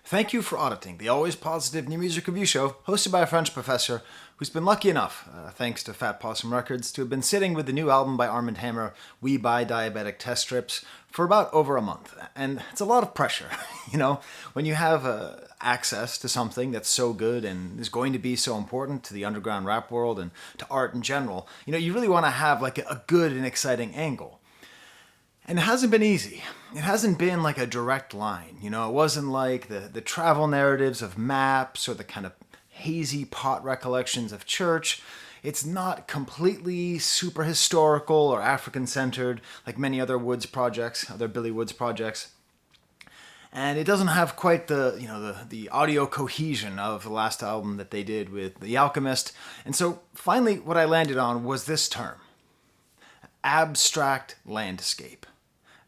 Thank you for auditing the always positive new music review show hosted by a French professor who's been lucky enough, thanks to Fat Possum Records, to have been sitting with the new album by Armand Hammer, We Buy Diabetic Test Strips, for about over a month. And it's a lot of pressure, when you have access to something that's so good and is going to be so important to the underground rap world and to art in general, you really want to have like a good and exciting angle. And it hasn't been easy. It hasn't been like a direct line. It wasn't like the travel narratives of maps or the kind of hazy pot recollections of church. It's not completely super historical or African-centered like many other Woods projects, other Billy Woods projects. And it doesn't have quite the audio cohesion of the last album that they did with The Alchemist. And so finally what I landed on was this term: abstract landscape.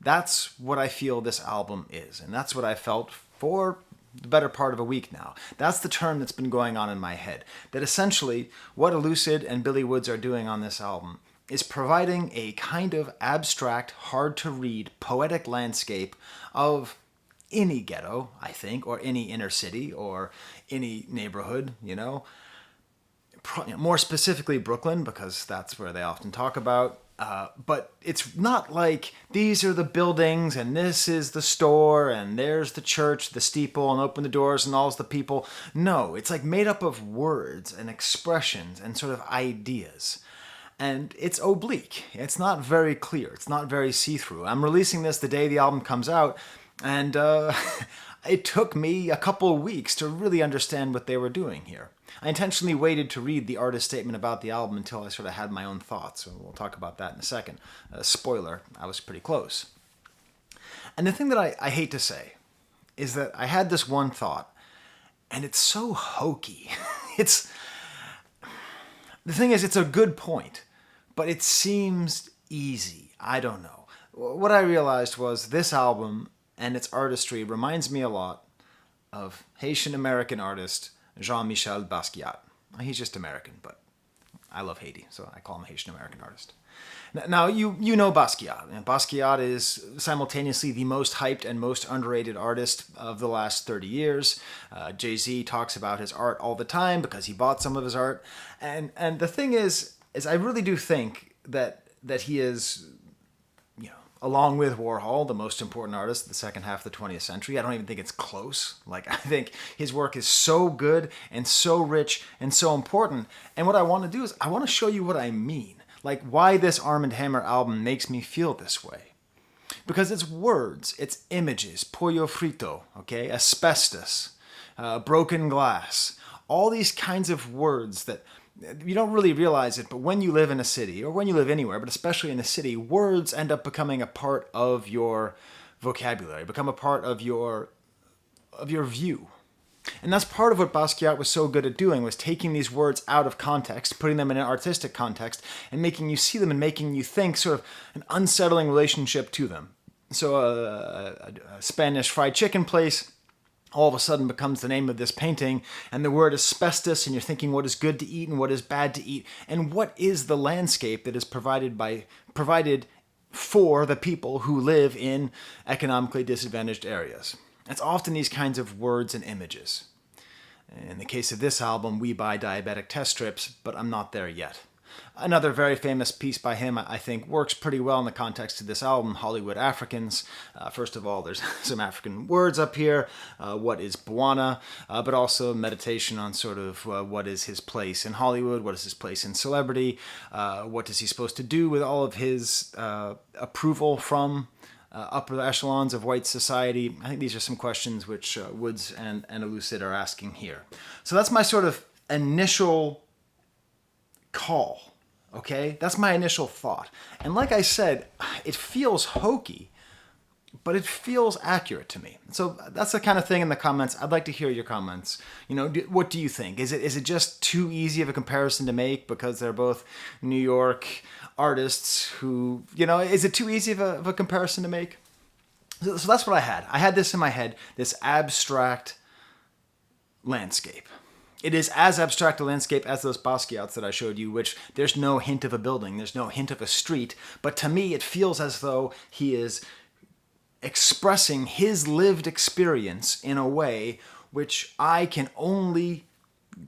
That's what I feel this album is, and that's what I felt for the better part of a week now. That's the term that's been going on in my head. That essentially what E.L.U.C.I.D and Billy Woods are doing on this album is providing a kind of abstract, hard-to-read, poetic landscape of any ghetto, I think, or any inner city, or any neighborhood, More specifically Brooklyn, because that's where they often talk about. But it's not like these are the buildings and this is the store and there's the church, the steeple, and open the doors and all's the people. No, it's like made up of words and expressions and sort of ideas. And it's oblique. It's not very clear. It's not very see-through. I'm releasing this the day the album comes out, and it took me a couple of weeks to really understand what they were doing here. I intentionally waited to read the artist statement about the album until I sort of had my own thoughts. So we'll talk about that in a second. Spoiler, I was pretty close. And the thing that I hate to say is that I had this one thought, and it's so hokey. The thing is, it's a good point, but it seems easy. I don't know. What I realized was this album and its artistry reminds me a lot of Haitian-American artist Jean-Michel Basquiat. He's just American, but I love Haiti, so I call him a Haitian-American artist. Now, you know Basquiat. And Basquiat is simultaneously the most hyped and most underrated artist of the last 30 years. Jay-Z talks about his art all the time because he bought some of his art. And the thing is I really do think that he is, along with Warhol, the most important artist of the second half of the 20th century. I don't even think it's close. I think his work is so good and so rich and so important. And what I want to do is I want to show you what I mean. Why this Armand Hammer album makes me feel this way. Because it's words, it's images, pollo frito, okay, asbestos, broken glass, all these kinds of words that you don't really realize it, but when you live in a city, or when you live anywhere, but especially in a city, words end up becoming a part of your vocabulary, become a part of your view. And that's part of what Basquiat was so good at doing, was taking these words out of context, putting them in an artistic context, and making you see them and making you think sort of an unsettling relationship to them. So a Spanish fried chicken place all of a sudden becomes the name of this painting, and the word asbestos, and you're thinking what is good to eat and what is bad to eat, and what is the landscape that is provided for the people who live in economically disadvantaged areas. It's often these kinds of words and images. In the case of this album, We Buy Diabetic Test Strips, but I'm not there yet. Another very famous piece by him, I think, works pretty well in the context of this album, Hollywood Africans. First of all, there's some African words up here. What is Bwana? But also meditation on sort of what is his place in Hollywood? What is his place in celebrity? What is he supposed to do with all of his approval from upper echelons of white society? I think these are some questions which Woods and E.L.U.C.I.D are asking here. So that's my sort of initial call, okay? That's my initial thought. And like I said, it feels hokey, but it feels accurate to me. So that's the kind of thing in the comments. I'd like to hear your comments. What do you think? Is it just too easy of a comparison to make because they're both New York artists who, is it too easy of a comparison to make? So that's what I had. I had this in my head, this abstract landscape. It is as abstract a landscape as those Basquiats that I showed you, which there's no hint of a building, there's no hint of a street, but to me it feels as though he is expressing his lived experience in a way which I can only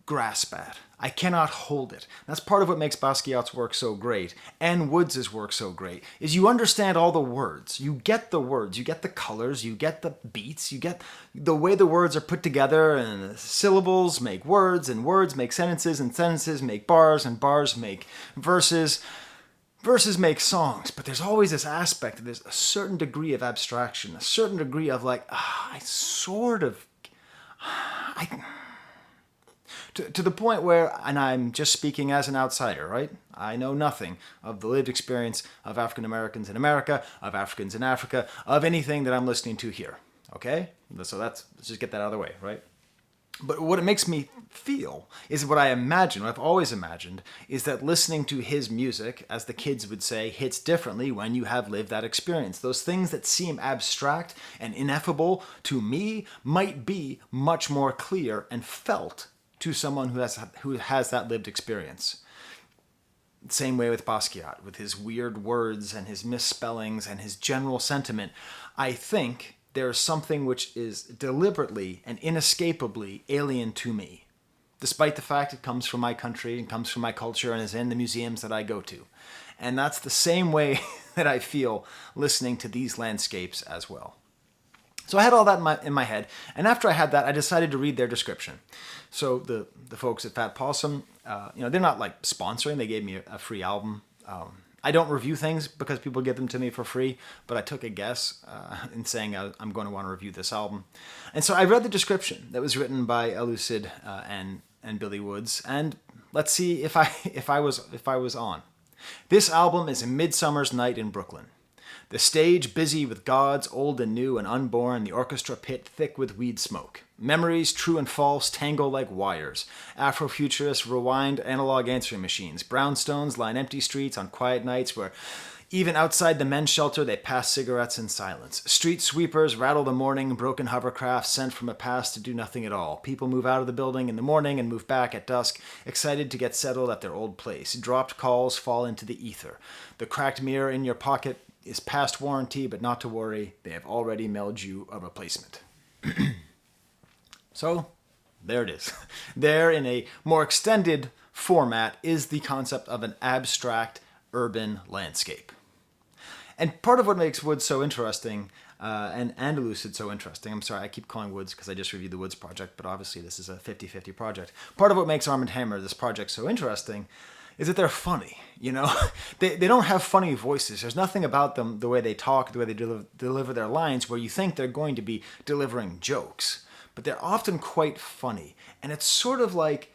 grasp at. I cannot hold it. That's part of what makes Basquiat's work so great, and Woods' work so great, is you understand all the words. You get the words, you get the colors, you get the beats, you get the way the words are put together, and syllables make words, and words make sentences, and sentences make bars, and bars make verses. Verses make songs, but there's always this aspect, there's a certain degree of abstraction, a certain degree of like, to the point where, and I'm just speaking as an outsider, right? I know nothing of the lived experience of African Americans in America, of Africans in Africa, of anything that I'm listening to here, okay? So let's just get that out of the way, right? But what it makes me feel is what I imagine, what I've always imagined, is that listening to his music, as the kids would say, hits differently when you have lived that experience. Those things that seem abstract and ineffable to me might be much more clear and felt to someone who has that lived experience. Same way with Basquiat, with his weird words and his misspellings and his general sentiment. I think there's something which is deliberately and inescapably alien to me, despite the fact it comes from my country and comes from my culture and is in the museums that I go to. And that's the same way that I feel listening to these landscapes as well. So I had all that in my head, and after I had that, I decided to read their description. So the folks at Fat Possum, they're not like sponsoring. They gave me a free album. I don't review things because people give them to me for free, but I took a guess in saying I'm going to want to review this album. And so I read the description that was written by Elucid and Billy Woods, and let's see if I was on. This album is a midsummer's night in Brooklyn. The stage busy with gods old and new and unborn, the orchestra pit thick with weed smoke. Memories, true and false, tangle like wires. Afrofuturists rewind analog answering machines. Brownstones line empty streets on quiet nights where even outside the men's shelter they pass cigarettes in silence. Street sweepers rattle the morning, broken hovercraft sent from a past to do nothing at all. People move out of the building in the morning and move back at dusk, excited to get settled at their old place. Dropped calls fall into the ether. The cracked mirror in your pocket is past warranty, but not to worry, they have already mailed you a replacement. So, there it is. There, in a more extended format, is the concept of an abstract urban landscape. And part of what makes Woods so interesting, and Elucid so interesting, I'm sorry, I keep calling Woods because I just reviewed the Woods project, but obviously this is a 50-50 project. Part of what makes Armand Hammer, this project, so interesting is that they're funny, you know? They don't have funny voices. There's nothing about them, the way they talk, the way they deliver their lines, where you think they're going to be delivering jokes. But they're often quite funny. And it's sort of like,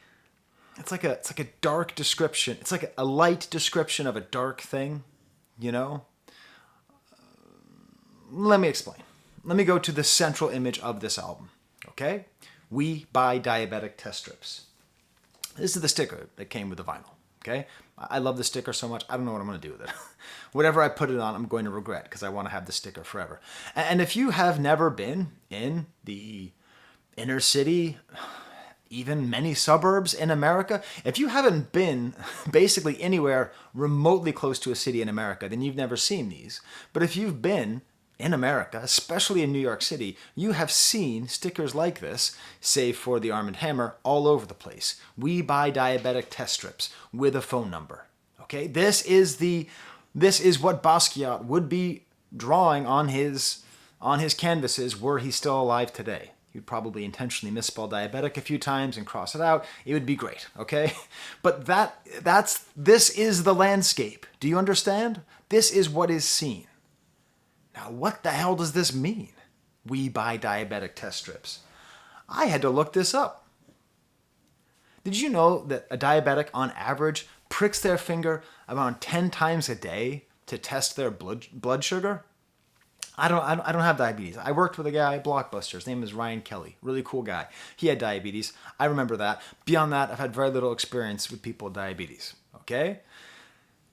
it's like a dark description. It's like a light description of a dark thing, you know? Let me explain. Let me go to the central image of this album, okay? We buy Diabetic Test Strips. This is the sticker that came with the vinyl. Okay, I love the sticker so much, I don't know what I'm going to do with it. Whatever I put it on, I'm going to regret because I want to have the sticker forever. And if you have never been in the inner city, even many suburbs in America, if you haven't been basically anywhere remotely close to a city in America, then you've never seen these. But if you've been in America, especially in New York City, you have seen stickers like this, save for the Arm & Hammer, all over the place. We buy Diabetic Test Strips with a phone number. Okay, this is what Basquiat would be drawing on his canvases were he still alive today. He'd probably intentionally misspell diabetic a few times and cross it out. It would be great, okay? But this is the landscape. Do you understand? This is what is seen. Now, what the hell does this mean? We buy Diabetic Test Strips. I had to look this up. Did you know that a diabetic, on average, pricks their finger around 10 times a day to test their blood sugar? I don't have diabetes. I worked with a guy at Blockbuster. His name is Ryan Kelly. Really cool guy. He had diabetes. I remember that. Beyond that, I've had very little experience with people with diabetes. Okay?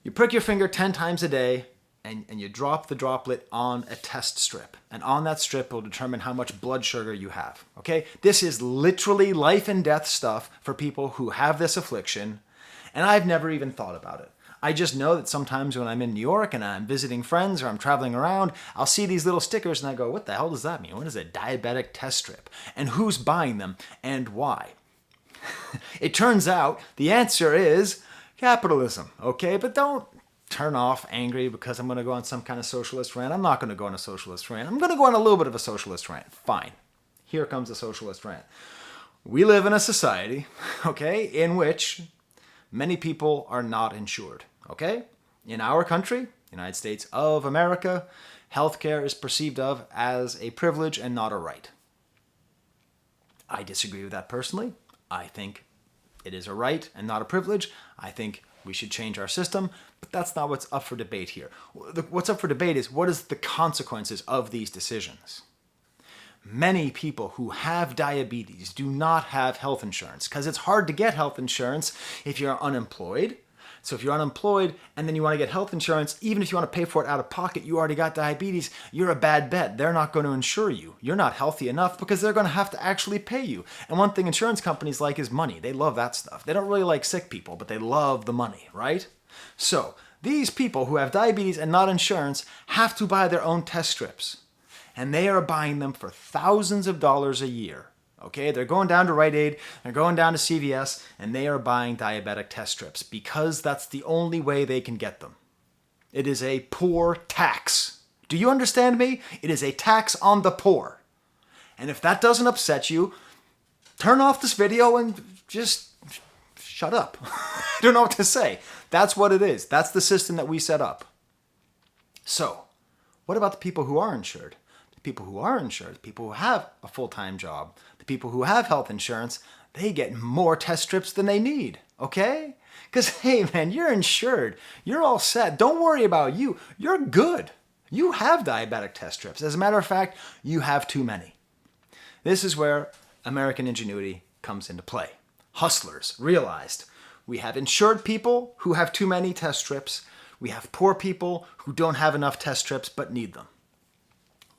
You prick your finger 10 times a day, and you drop the droplet on a test strip. And on that strip will determine how much blood sugar you have. Okay? This is literally life and death stuff for people who have this affliction. And I've never even thought about it. I just know that sometimes when I'm in New York and I'm visiting friends or I'm traveling around, I'll see these little stickers and I go, what the hell does that mean? What is a diabetic test strip? And who's buying them and why? It turns out the answer is capitalism, okay? But don't turn off angry because I'm going to go on some kind of socialist rant. I'm not going to go on a socialist rant. I'm going to go on a little bit of a socialist rant. Fine. Here comes a socialist rant. We live in a society, okay, in which many people are not insured, okay? In our country, United States of America, healthcare is perceived of as a privilege and not a right. I disagree with that personally. I think it is a right and not a privilege. I think we should change our system, but that's not what's up for debate here. What's up for debate is what is the consequences of these decisions. Many people who have diabetes do not have health insurance because it's hard to get health insurance if you're unemployed. So if you're unemployed and then you want to get health insurance, even if you want to pay for it out of pocket, you already got diabetes, you're a bad bet. They're not going to insure you. You're not healthy enough because they're going to have to actually pay you. And one thing insurance companies like is money. They love that stuff. They don't really like sick people, but they love the money, right? So these people who have diabetes and not insurance have to buy their own test strips. And they are buying them for thousands of dollars a year. Okay, they're going down to Rite Aid, they're going down to CVS, and they are buying diabetic test strips because that's the only way they can get them. It is a poor tax. Do you understand me? It is a tax on the poor. And if that doesn't upset you, turn off this video and just shut up. I don't know what to say. That's what it is. That's the system that we set up. So, what about the people who are insured? People who are insured, people who have a full-time job, the people who have health insurance, they get more test strips than they need, okay? Because, hey, man, you're insured. You're all set. Don't worry about you. You're good. You have diabetic test strips. As a matter of fact, you have too many. This is where American ingenuity comes into play. Hustlers realized we have insured people who have too many test strips. We have poor people who don't have enough test strips but need them.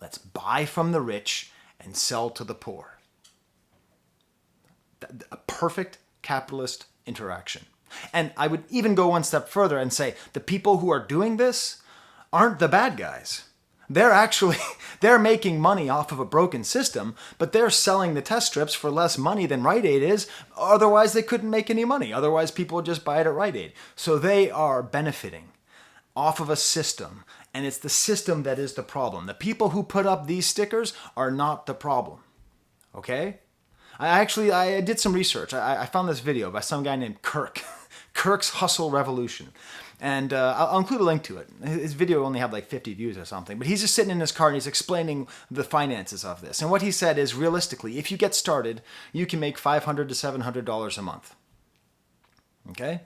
Let's buy from the rich and sell to the poor. A perfect capitalist interaction. And I would even go one step further and say the people who are doing this aren't the bad guys. They're making money off of a broken system, but they're selling the test strips for less money than Rite Aid is. Otherwise, they couldn't make any money. Otherwise, people would just buy it at Rite Aid. So they are benefiting off of a system. And it's the system that is the problem. The people who put up these stickers are not the problem. Okay? I did some research. I found this video by some guy named Kirk. Kirk's Hustle Revolution. And I'll include a link to it. His video only had like 50 views or something. But he's just sitting in his car and he's explaining the finances of this. And what he said is, realistically, if you get started, you can make $500 to $700 a month. Okay?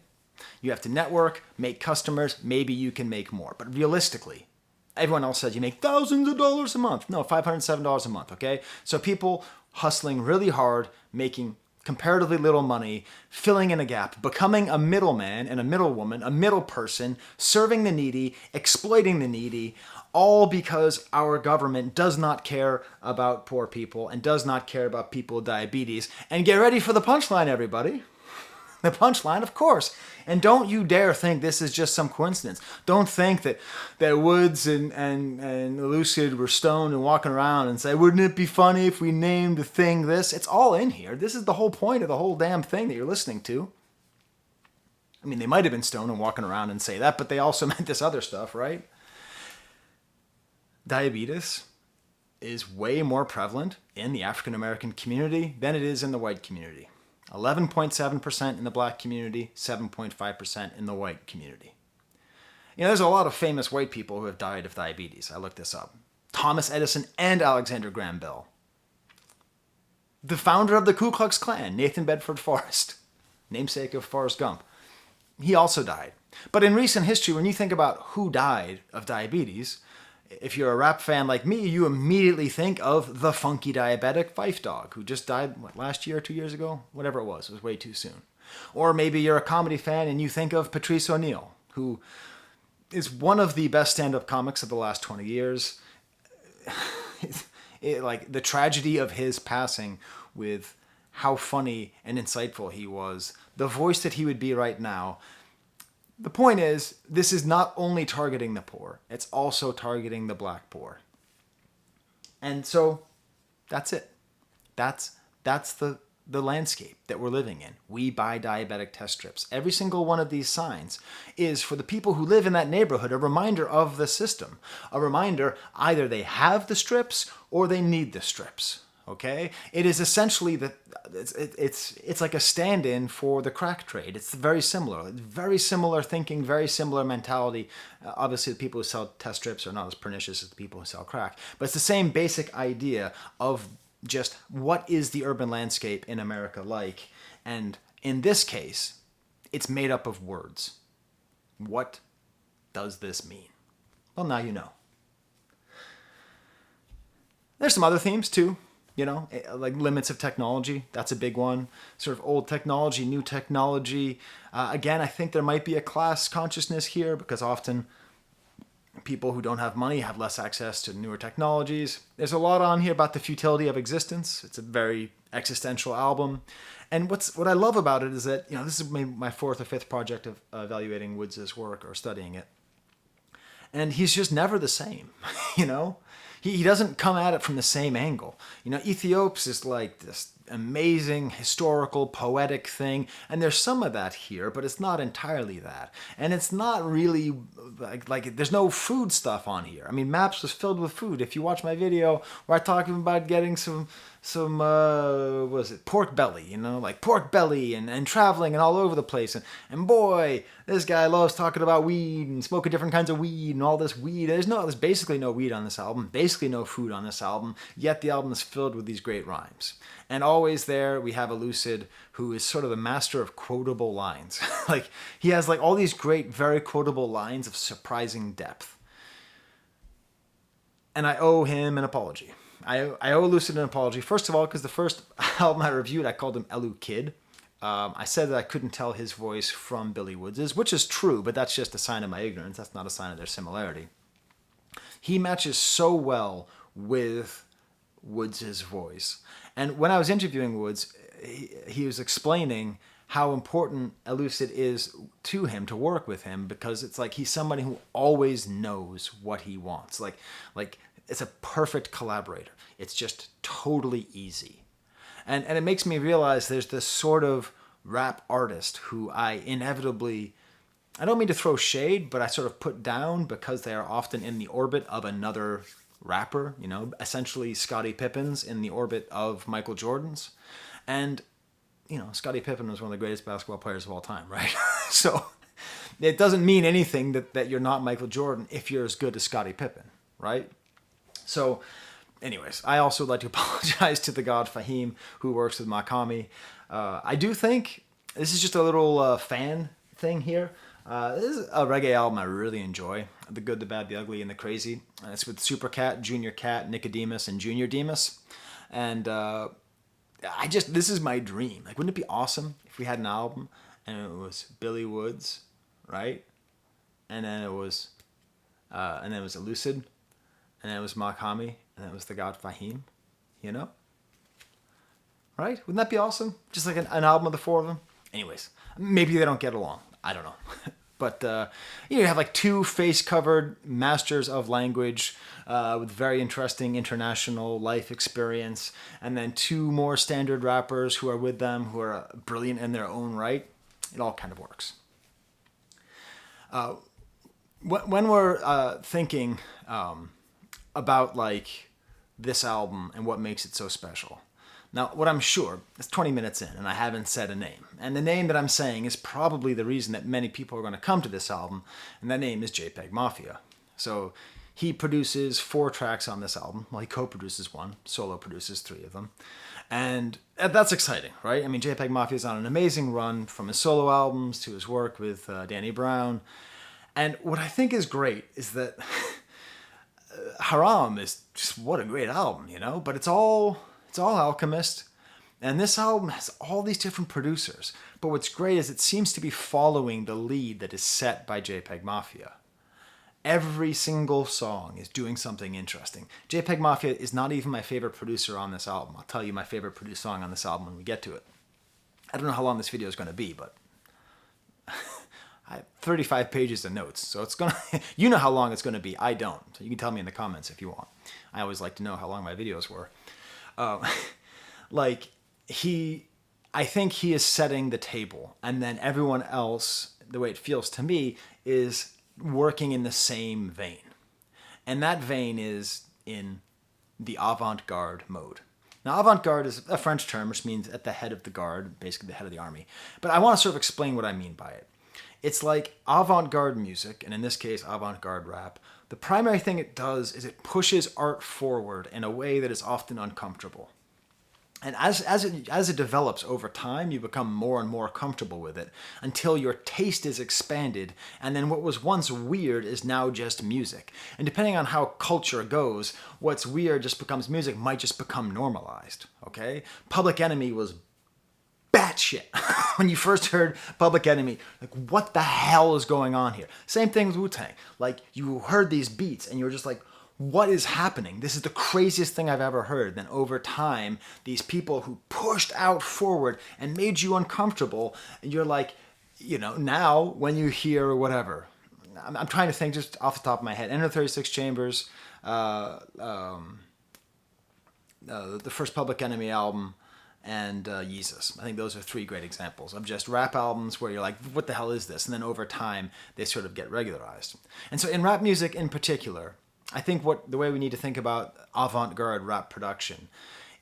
You have to network, make customers, maybe you can make more. But realistically, everyone else says you make thousands of dollars a month. No, $507 a month, okay? So people hustling really hard, making comparatively little money, filling in a gap, becoming a middleman and a middlewoman, a middle person, serving the needy, exploiting the needy, all because our government does not care about poor people and does not care about people with diabetes. And get ready for the punchline, everybody. The punchline, of course. And don't you dare think this is just some coincidence. Don't think that Woods and Elucid were stoned and walking around and say, wouldn't it be funny if we named the thing this? It's all in here. This is the whole point of the whole damn thing that you're listening to. I mean, they might have been stoned and walking around and say that, but they also meant this other stuff, right? Diabetes is way more prevalent in the African American community than it is in the white community. 11.7% in the black community, 7.5% in the white community. You know, there's a lot of famous white people who have died of diabetes. I looked this up. Thomas Edison and Alexander Graham Bell. The founder of the Ku Klux Klan, Nathan Bedford Forrest, namesake of Forrest Gump. He also died. But in recent history, when you think about who died of diabetes, if you're a rap fan like me, you immediately think of the funky diabetic Phife Dawg, who just died, last year or 2 years ago? Whatever it was way too soon. Or maybe you're a comedy fan and you think of Patrice O'Neal, who is one of the best stand-up comics of the last 20 years. Like the tragedy of his passing with how funny and insightful he was, the voice that he would be right now, the point is, this is not only targeting the poor, it's also targeting the black poor. And so that's it. That's the landscape that we're living in. We buy diabetic test strips. Every single one of these signs is for the people who live in that neighborhood, a reminder of the system. A reminder either they have the strips or they need the strips. Okay? It is essentially that it's like a stand-in for the crack trade. It's very similar. It's very similar thinking, very similar mentality. Obviously, the people who sell test strips are not as pernicious as the people who sell crack, but it's the same basic idea of just what is the urban landscape in America like? And in this case, it's made up of words. What does this mean? Well, now you know. There's some other themes too. You know, like limits of technology. That's a big one. Sort of old technology, new technology. Again, I think there might be a class consciousness here because often people who don't have money have less access to newer technologies. There's a lot on here about the futility of existence. It's a very existential album. And what I love about it is that, you know, this is my fourth or fifth project of evaluating Woods' work or studying it. And he's just never the same, you know? He doesn't come at it from the same angle. You know, Ethos is like this amazing historical poetic thing, and there's some of that here, but it's not entirely that. And it's not really like there's no food stuff on here. I mean, Maps was filled with food. If you watch my video where I talk about getting some what was it, pork belly, you know, like pork belly and traveling and all over the place, and boy, this guy loves talking about weed and smoking different kinds of weed and all this weed. There's basically no weed on this album, basically no food on this album, yet the album is filled with these great rhymes. And always there we have Elucid, who is sort of the master of quotable lines. Like he has like all these great, very quotable lines of surprising depth. And I owe him an apology. I owe Elucid an apology. First of all, because the first album I reviewed, I called him E.L.U.C.I.D. I said that I couldn't tell his voice from Billy Woods's, which is true, but that's just a sign of my ignorance. That's not a sign of their similarity. He matches so well with Woods's voice. And when I was interviewing Woods, he was explaining how important Elucid is to him, to work with him, because it's like he's somebody who always knows what he wants. Like it's a perfect collaborator. It's just totally easy. And it makes me realize there's this sort of rap artist who I inevitably, I don't mean to throw shade, but I sort of put down because they are often in the orbit of another rapper, you know, essentially Scottie Pippen's in the orbit of Michael Jordan's. And, you know, Scottie Pippen was one of the greatest basketball players of all time, right? So it doesn't mean anything that you're not Michael Jordan if you're as good as Scottie Pippen, right? So anyways, I also like to apologize to the god Fahim, who works with Makami. I do think this is just a little fan thing here. This is a reggae album I really enjoy. The Good, the Bad, the Ugly, and the Crazy. It's with Super Cat, Junior Cat, Nicodemus, and Junior Demus. And this is my dream. Like, wouldn't it be awesome if we had an album and it was Billy Woods, right? And then it was E.L.U.C.I.D, and then it was Makami, and then it was the god Fahim, you know? Right? Wouldn't that be awesome? Just like an album of the four of them? Anyways, maybe they don't get along. I don't know. But you have like two face-covered masters of language with very interesting international life experience, and then two more standard rappers who are with them who are brilliant in their own right. It all kind of works. When we're thinking about like this album and what makes it so special. Now, what I'm sure, it's 20 minutes in and I haven't said a name. And the name that I'm saying is probably the reason that many people are going to come to this album, and that name is JPEGMAFIA. So he produces 4 tracks on this album. Well, he co-produces 1, solo produces 3 of them. And that's exciting, right? I mean, JPEGMAFIA is on an amazing run from his solo albums to his work with Danny Brown. And what I think is great is that Haram is just, what a great album, you know? But it's all Alchemist, and this album has all these different producers. But what's great is it seems to be following the lead that is set by JPEGMAFIA. Every single song is doing something interesting. JPEGMAFIA is not even my favorite producer on this album. I'll tell you my favorite produced song on this album when we get to it. I don't know how long this video is going to be, but 35 pages of notes. So it's gonna, you know how long it's gonna be. I don't. So you can tell me in the comments if you want. I always like to know how long my videos were. Like I think he is setting the table, and then everyone else, the way it feels to me, is working in the same vein. And that vein is in the avant-garde mode. Now, avant-garde is a French term, which means at the head of the guard, basically the head of the army. But I want to sort of explain what I mean by it. It's like avant-garde music, and in this case, avant-garde rap. The primary thing it does is it pushes art forward in a way that is often uncomfortable. And as it develops over time, you become more and more comfortable with it until your taste is expanded, and then what was once weird is now just music. And depending on how culture goes, what's weird just becomes music, might just become normalized, okay? Public Enemy was batshit. When you first heard Public Enemy, like, what the hell is going on here? Same thing with Wu-Tang. Like, you heard these beats and you were just like, what is happening? This is the craziest thing I've ever heard. Then over time, these people who pushed out forward and made you uncomfortable, and you're like, you know, now when you hear whatever, I'm trying to think just off the top of my head, Enter 36 Chambers, the first Public Enemy album, and Yeezus. I think those are three great examples of just rap albums where you're like, what the hell is this? And then over time, they sort of get regularized. And so in rap music in particular, I think the way we need to think about avant-garde rap production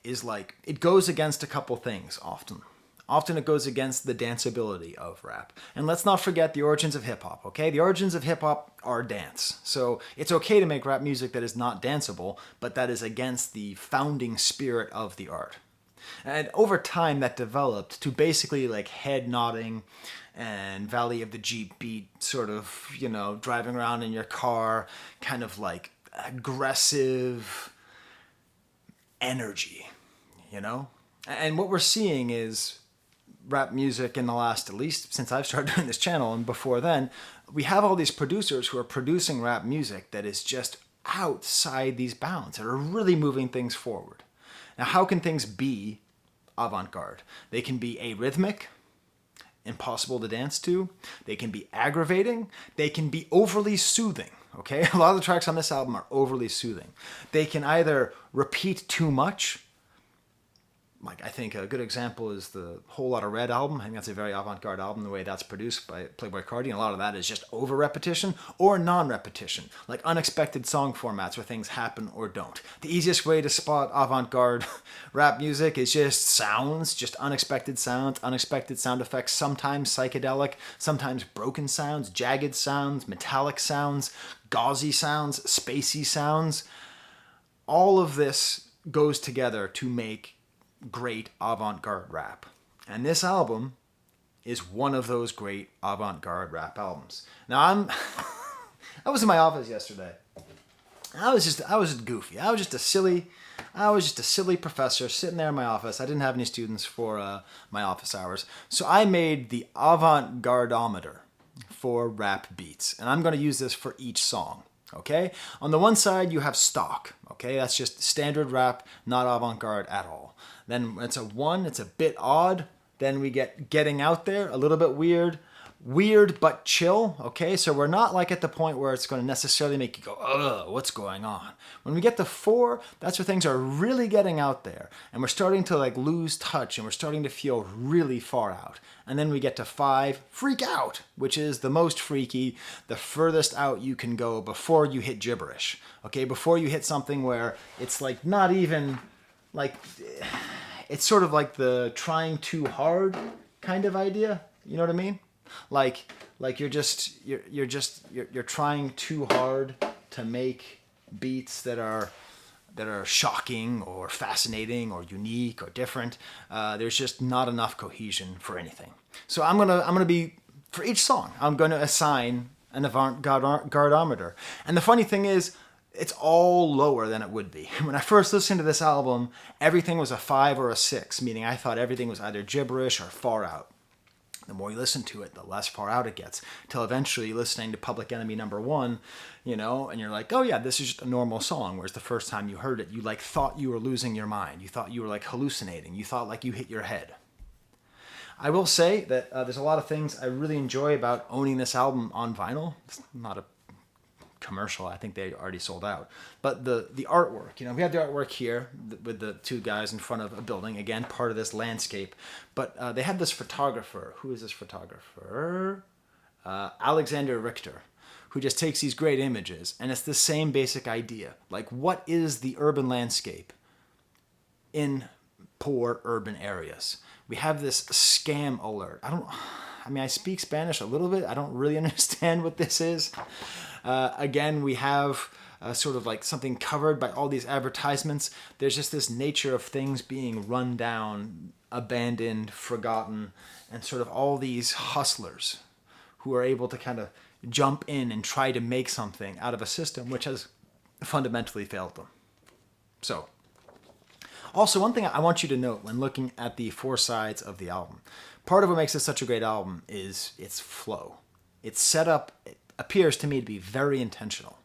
is like, it goes against a couple things often. Often it goes against the danceability of rap. And let's not forget the origins of hip-hop, okay? The origins of hip-hop are dance. So it's okay to make rap music that is not danceable, but that is against the founding spirit of the art. And over time that developed to basically like head nodding and Valley of the Jeep beat, sort of, you know, driving around in your car, kind of like aggressive energy, you know? And what we're seeing is rap music in the last, at least since I've started doing this channel and before then, we have all these producers who are producing rap music that is just outside these bounds, that are really moving things forward. Now, how can things be avant-garde? They can be arrhythmic, impossible to dance to. They can be aggravating. They can be overly soothing, okay? A lot of the tracks on this album are overly soothing. They can either repeat too much. Like, I think a good example is the Whole Lotta Red album. I think that's a very avant-garde album, the way that's produced by Playboi Carti. And a lot of that is just over-repetition or non-repetition, like unexpected song formats where things happen or don't. The easiest way to spot avant-garde rap music is just sounds, just unexpected sounds, unexpected sound effects, sometimes psychedelic, sometimes broken sounds, jagged sounds, metallic sounds, gauzy sounds, spacey sounds. All of this goes together to make great avant-garde rap. And this album is one of those great avant-garde rap albums. Now I was in my office yesterday. I was just goofy. I was just a silly professor sitting there in my office. I didn't have any students for my office hours. So I made the Avant-Gardometer for rap beats. And I'm going to use this for each song. Okay? On the one side, you have stock. Okay? That's just standard rap, not avant-garde at all. Then it's a 1, it's a bit odd. Then we get getting out there, a little bit weird. Weird but chill, okay? So we're not like at the point where it's going to necessarily make you go, ugh, what's going on? When we get to 4, that's where things are really getting out there. And we're starting to like lose touch and we're starting to feel really far out. And then we get to 5, freak out, which is the most freaky, the furthest out you can go before you hit gibberish, okay? Before you hit something where it's like not even, like, it's sort of like the trying too hard kind of idea. You know what I mean? Like you're trying too hard to make beats that are shocking or fascinating or unique or different. There's just not enough cohesion for anything. So I'm gonna be, for each song, I'm gonna assign an Avant-Gardometer. And the funny thing is, it's all lower than it would be. When I first listened to this album, everything was a 5 or a 6, meaning I thought everything was either gibberish or far out. The more you listen to it, the less far out it gets, till eventually listening to Public Enemy #1, you know, and you're like, oh yeah, this is just a normal song, whereas the first time you heard it, you like thought you were losing your mind. You thought you were like hallucinating. You thought like you hit your head. I will say that there's a lot of things I really enjoy about owning this album on vinyl. It's not a commercial. I think they already sold out. But the artwork, we have the artwork here with the two guys in front of a building. Again, part of this landscape. But they have this photographer. Who is this photographer? Alexander Richter, who just takes these great images. And it's the same basic idea. Like, what is the urban landscape in poor urban areas? We have this scam alert. I speak Spanish a little bit. I don't really understand what this is. Again, we have sort of like something covered by all these advertisements. There's just this nature of things being run down, abandoned, forgotten, and sort of all these hustlers who are able to kind of jump in and try to make something out of a system which has fundamentally failed them. So, also, one thing I want you to note when looking at the four sides of the album, part of what makes this such a great album is its flow. Its setup appears to me to be very intentional.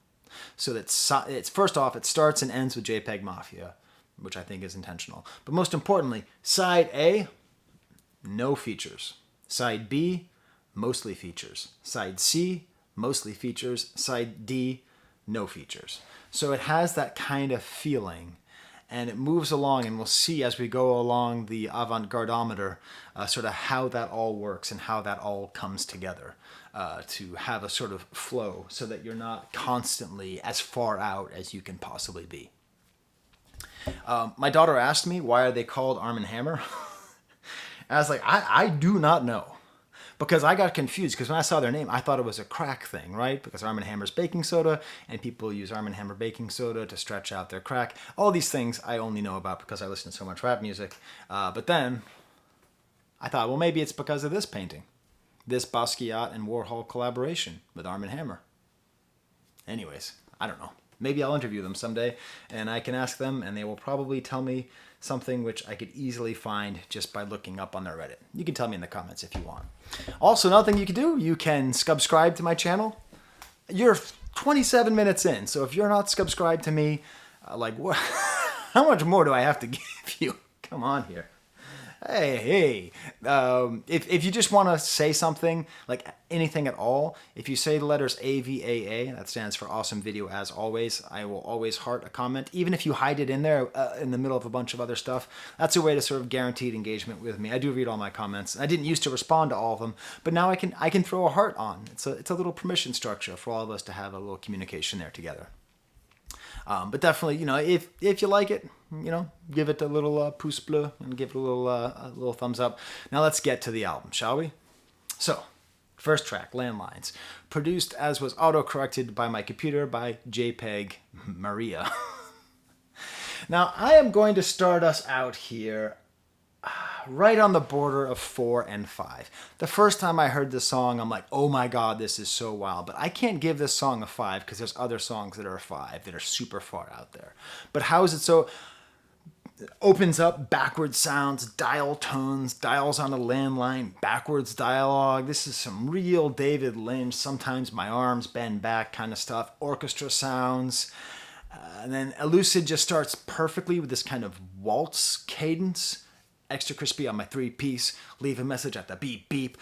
So that it's first off, it starts and ends with JPEGMAFIA, which I think is intentional. But most importantly, side A, no features. Side B, mostly features. Side C, mostly features. Side D, no features. So it has that kind of feeling. And it moves along, and we'll see as we go along the Avant-Gardometer sort of how that all works and how that all comes together to have a sort of flow so that you're not constantly as far out as you can possibly be. My daughter asked me, why are they called Arm & Hammer? I was like, I do not know. Because I got confused, because when I saw their name, I thought it was a crack thing, right? Because Arm & Hammer's baking soda, and people use Arm & Hammer baking soda to stretch out their crack. All these things I only know about because I listen to so much rap music. But then I thought, well, maybe it's because of this painting. This Basquiat and Warhol collaboration with Arm & Hammer. Anyways, I don't know. Maybe I'll interview them someday, and I can ask them, and they will probably tell me something which I could easily find just by looking up on their Reddit. You can tell me in the comments if you want. Also, another thing you can do, you can subscribe to my channel. You're 27 minutes in, so if you're not subscribed to me, what? How much more do I have to give you? Come on here. Hey. If you just want to say something, like anything at all, if you say the letters AVAA, that stands for awesome video as always, I will always heart a comment. Even if you hide it in there in the middle of a bunch of other stuff, that's a way to sort of guaranteed engagement with me. I do read all my comments. I didn't used to respond to all of them, but now I can throw a heart on. It's a little permission structure for all of us to have a little communication there together. But definitely, if you like it, give it a little pouce bleu and give it a little thumbs up. Now let's get to the album, shall we? So, first track, Landlines, produced as was auto-corrected by my computer by JPEGMARIA. Now, I am going to start us out here right on the border of 4 and 5. The first time I heard this song, I'm like, oh my god, this is so wild. But I can't give this song a 5 because there's other songs that are a 5 that are super far out there. But how is it so? It opens up, backwards sounds, dial tones, dials on a landline, backwards dialogue. This is some real David Lynch, sometimes my arms bend back kind of stuff. Orchestra sounds. And then E.L.U.C.I.D just starts perfectly with this kind of waltz cadence. Extra crispy on my 3-piece. Leave a message at the beep beep.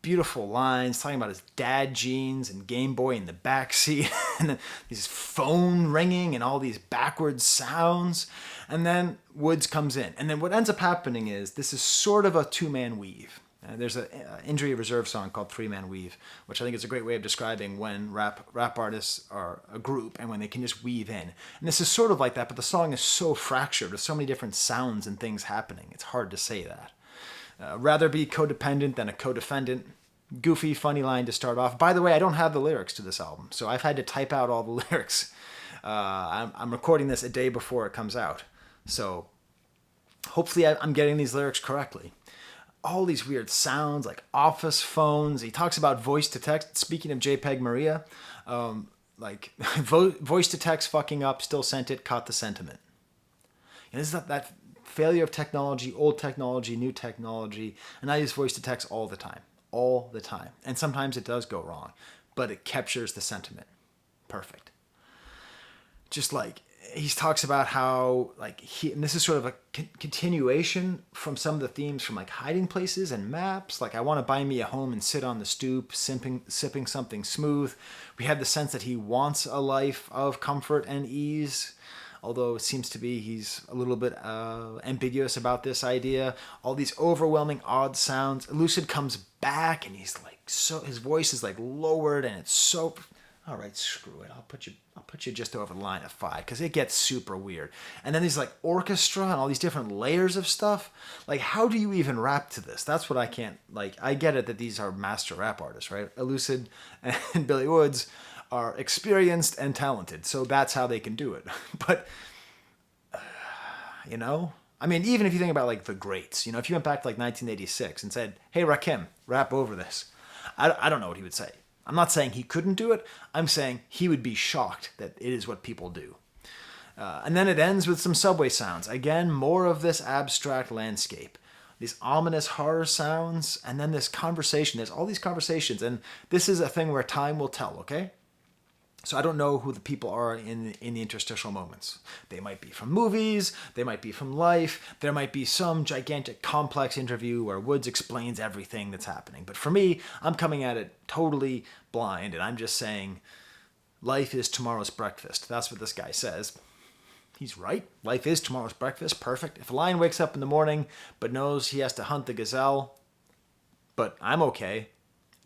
Beautiful lines talking about his dad jeans and Game Boy in the backseat, and then these phone ringing and all these backwards sounds. And then Woods comes in, and then what ends up happening is this is sort of a two-man weave. There's an Injury Reserve song called Three-Man Weave, which I think is a great way of describing when rap artists are a group and when they can just weave in. And this is sort of like that, but the song is so fractured. There's so many different sounds and things happening. It's hard to say that. Rather be codependent than a co-defendant. Goofy, funny line to start off. By the way, I don't have the lyrics to this album, so I've had to type out all the lyrics. I'm recording this a day before it comes out, so hopefully I'm getting these lyrics correctly. All these weird sounds like office phones. He talks about voice to text. Speaking of JPEGMARIA, voice to text fucking up, still sent it, caught the sentiment. And this is that failure of technology, old technology, new technology, and I use voice to text all the time. And sometimes it does go wrong, but it captures the sentiment. Perfect. Just like he talks about how like and this is sort of a continuation from some of the themes from like hiding places and maps. Like I want to buy me a home and sit on the stoop, sipping something smooth. We have the sense that he wants a life of comfort and ease, although it seems to be he's a little bit ambiguous about this idea. All these overwhelming odd sounds. Elucid comes back and he's like, so his voice is like lowered and it's so, all right, screw it. I'll put you just over the line of 5 because it gets super weird. And then there's like orchestra and all these different layers of stuff. Like, how do you even rap to this? That's what I can't, like, I get it that these are master rap artists, right? Elucid and Billy Woods are experienced and talented, so that's how they can do it. But, you know, I mean, even if you think about like the greats, you know, if you went back to like 1986 and said, hey, Rakim, rap over this, I don't know what he would say. I'm not saying he couldn't do it. I'm saying he would be shocked that it is what people do. And then it ends with some subway sounds. Again, more of this abstract landscape. These ominous horror sounds, and then this conversation. There's all these conversations, and this is a thing where time will tell, okay? So I don't know who the people are in the interstitial moments. They might be from movies, they might be from life, there might be some gigantic complex interview where Woods explains everything that's happening. But for me, I'm coming at it totally blind, and I'm just saying, life is tomorrow's breakfast. That's what this guy says. He's right. Life is tomorrow's breakfast. Perfect. If a lion wakes up in the morning but knows he has to hunt the gazelle, but I'm okay,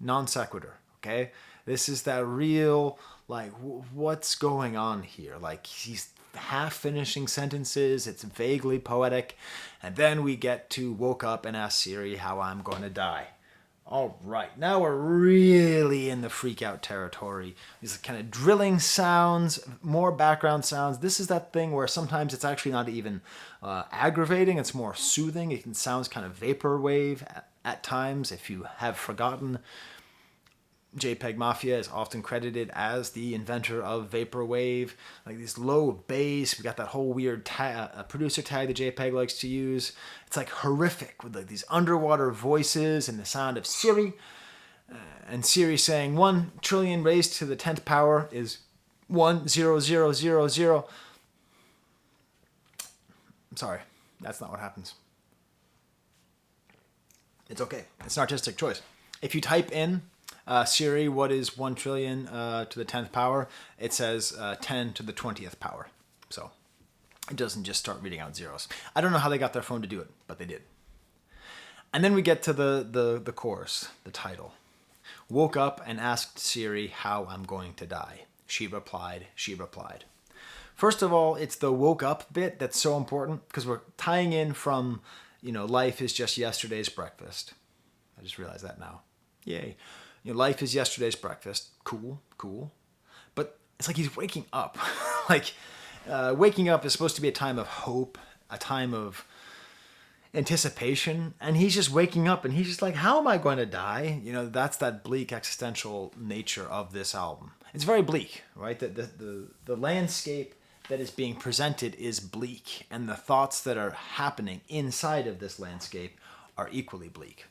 non sequitur, okay? This is that real, like, what's going on here? Like, he's half finishing sentences, it's vaguely poetic, and then we get to woke up and asked Siri how I'm going to die. All right, now we're really in the freak out territory. These kind of drilling sounds, more background sounds. This is that thing where sometimes it's actually not even aggravating, it's more soothing. It sounds kind of vaporwave at times, if you have forgotten. JPEGMAFIA is often credited as the inventor of vaporwave, like this low bass. We got that whole weird producer tag that JPEG likes to use. It's like horrific with like these underwater voices and the sound of Siri, and Siri saying 1 trillion raised to the 10th power is 10000. I'm sorry, that's not what happens. It's okay. It's an artistic choice. If you type in Siri, what is 1 trillion to the 10th power? It says 10 to the 20th power. So it doesn't just start reading out zeros. I don't know how they got their phone to do it, but they did. And then we get to the chorus, the title. Woke up and asked Siri how I'm going to die. She replied, she replied. First of all, it's the woke up bit that's so important because we're tying in from, you know, life is just yesterday's breakfast. I just realized that now. Yay. You know, life is yesterday's breakfast. Cool, cool. But it's like he's waking up. Like, waking up is supposed to be a time of hope, a time of anticipation. And he's just waking up and he's just like, how am I going to die? You know, that's that bleak existential nature of this album. It's very bleak, right? The landscape that is being presented is bleak. And the thoughts that are happening inside of this landscape are equally bleak.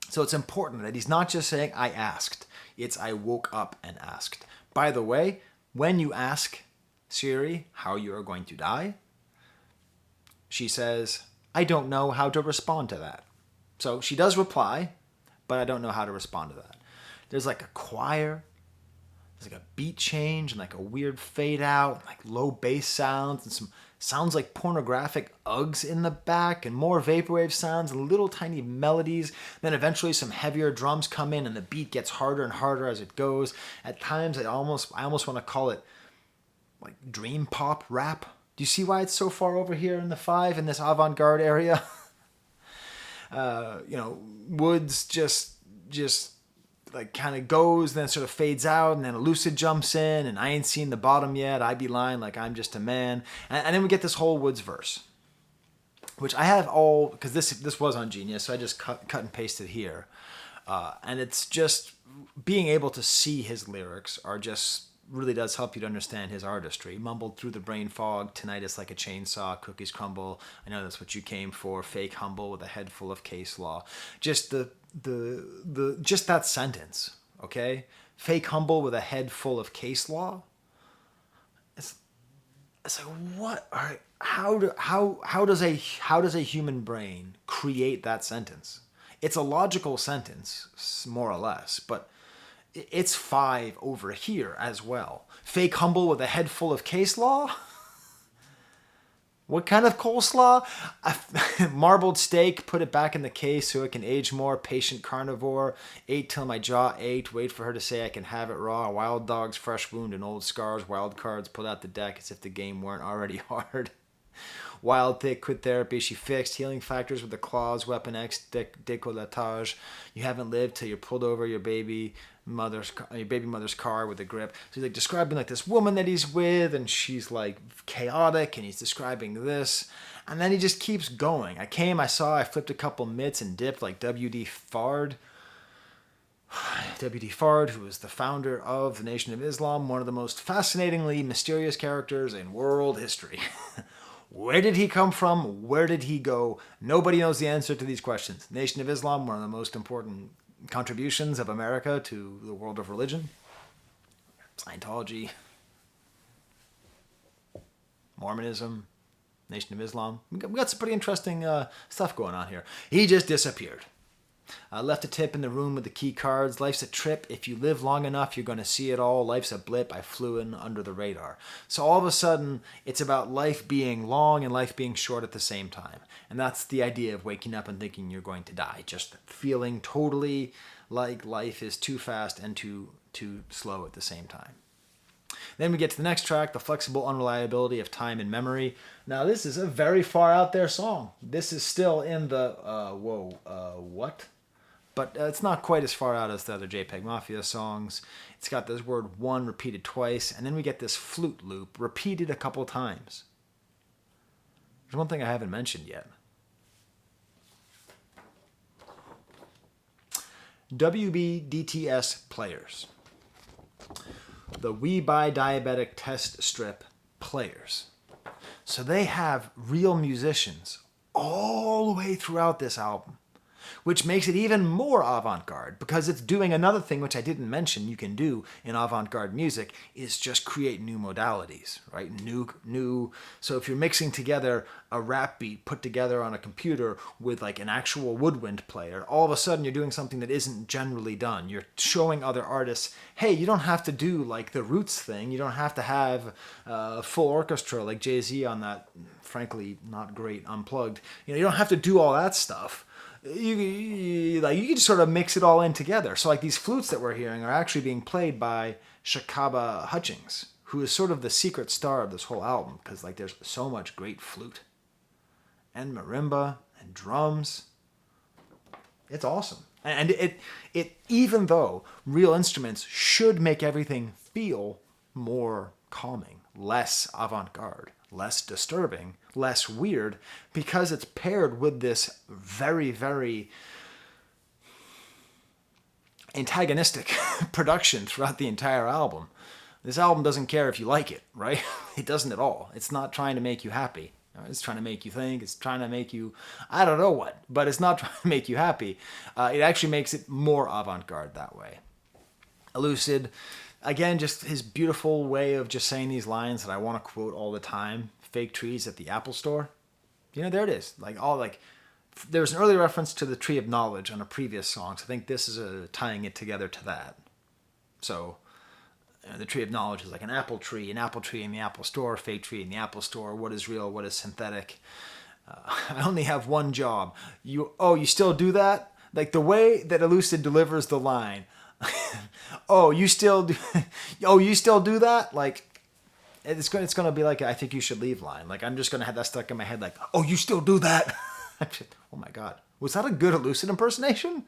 So it's important that he's not just saying, I asked. It's, I woke up and asked. By the way, when you ask Siri how you are going to die, she says, I don't know how to respond to that. So she does reply, but I don't know how to respond to that. There's like a choir, there's like a beat change and like a weird fade out, and like low bass sounds and some sounds like pornographic Uggs in the back and more vaporwave sounds and little tiny melodies. Then eventually some heavier drums come in and the beat gets harder and harder as it goes. At times I almost want to call it like dream pop rap. Do you see why it's so far over here in the 5 in this avant-garde area? You know, Woods just like kind of goes, then sort of fades out, and then Elucid jumps in, and I ain't seen the bottom yet. I be lying like I'm just a man. And then we get this whole Woods verse, which I have all, because this was on Genius, so I just cut and pasted here. And it's just being able to see his lyrics are just really does help you to understand his artistry. Mumbled through the brain fog, tonight is like a chainsaw, cookies crumble, I know that's what you came for, fake humble with a head full of case law. Just just that sentence, okay? Fake humble with a head full of case law. It's like, what? All right, how does a human brain create that sentence? It's a logical sentence, more or less, but it's 5 over here as well. Fake humble with a head full of case law? What kind of coleslaw? Marbled steak, put it back in the case so it can age more. Patient carnivore, ate till my jaw ached. Wait for her to say I can have it raw. Wild dogs, fresh wound and old scars. Wild cards, pulled out the deck as if the game weren't already hard. Wild thick, quit therapy, she fixed. Healing factors with the claws, weapon X, décolletage. You haven't lived till you're pulled over your baby mother's car with a grip. So he's like describing like this woman that he's with, and she's like chaotic, and he's describing this. And then he just keeps going. I saw, I flipped a couple mitts and dipped like W.D. Fard. W.D. Fard, who was the founder of the Nation of Islam, one of the most fascinatingly mysterious characters in world history. Where did he come from? Where did he go? Nobody knows the answer to these questions. Nation of Islam, one of the most important contributions of America to the world of religion. Scientology, Mormonism, Nation of Islam. We got some pretty interesting stuff going on here. He just disappeared. Left a tip in the room with the key cards. Life's a trip. If you live long enough, you're going to see it all. Life's a blip. I flew in under the radar. So all of a sudden, it's about life being long and life being short at the same time. And that's the idea of waking up and thinking you're going to die. Just feeling totally like life is too fast and too slow at the same time. Then we get to the next track, the flexible unreliability of time and memory. Now, this is a very far out there song. This is still in the, what? But it's not quite as far out as the other JPEGMAFIA songs. It's got this word one repeated twice, and then we get this flute loop repeated a couple times. There's one thing I haven't mentioned yet. WBDTS players. The We Buy Diabetic Test Strip players. So they have real musicians all the way throughout this album, which makes it even more avant-garde because it's doing another thing which I didn't mention you can do in avant-garde music is just create new modalities, right? New. So if you're mixing together a rap beat put together on a computer with like an actual woodwind player, all of a sudden you're doing something that isn't generally done. You're showing other artists, hey, you don't have to do like the Roots thing. You don't have to have a full orchestra like Jay-Z on that, frankly, not great Unplugged. You don't have to do all that stuff. You can just sort of mix it all in together. So like these flutes that we're hearing are actually being played by Shakaba Hutchings, who is sort of the secret star of this whole album because like there's so much great flute and marimba and drums. It's awesome. And it even though real instruments should make everything feel more calming, less avant-garde, less disturbing, less weird, because it's paired with this very, very antagonistic production throughout the entire album. This album doesn't care if you like it, right? It doesn't at all. It's not trying to make you happy. It's trying to make you think. It's trying to make you, I don't know what, but it's not trying to make you happy. It actually makes it more avant-garde that way. Elucid, again, just his beautiful way of just saying these lines that I want to quote all the time. Fake trees at the Apple Store. There it is. There's an early reference to the Tree of Knowledge on a previous song. So I think this is tying it together to that. So the Tree of Knowledge is like an apple tree in the Apple Store, fake tree in the Apple Store. What is real? What is synthetic? I only have one job. You still do that? Like the way that Elucid delivers the line. You still do that? Like, it's going to be like, I think you should leave line. Like, I'm just going to have that stuck in my head like, oh, you still do that? Oh my God. Was that a good Elucid impersonation?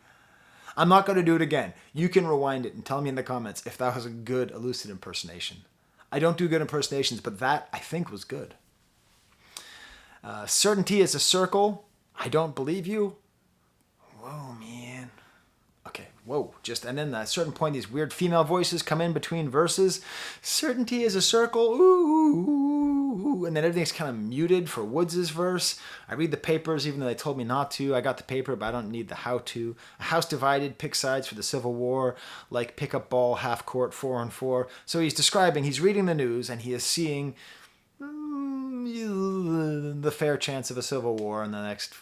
I'm not going to do it again. You can rewind it and tell me in the comments if that was a good Elucid impersonation. I don't do good impersonations, but that I think was good. Certainty is a circle. I don't believe you. Whoa, man. Okay, whoa. And then at a certain point, these weird female voices come in between verses. Certainty is a circle. Ooh. And then everything's kind of muted for Woods' verse. I read the papers even though they told me not to. I got the paper, but I don't need the how-to. A house divided, pick sides for the Civil War, like pick-up ball, half-court, 4-on-4. So he's reading the news, and he is seeing the fair chance of a civil war in the next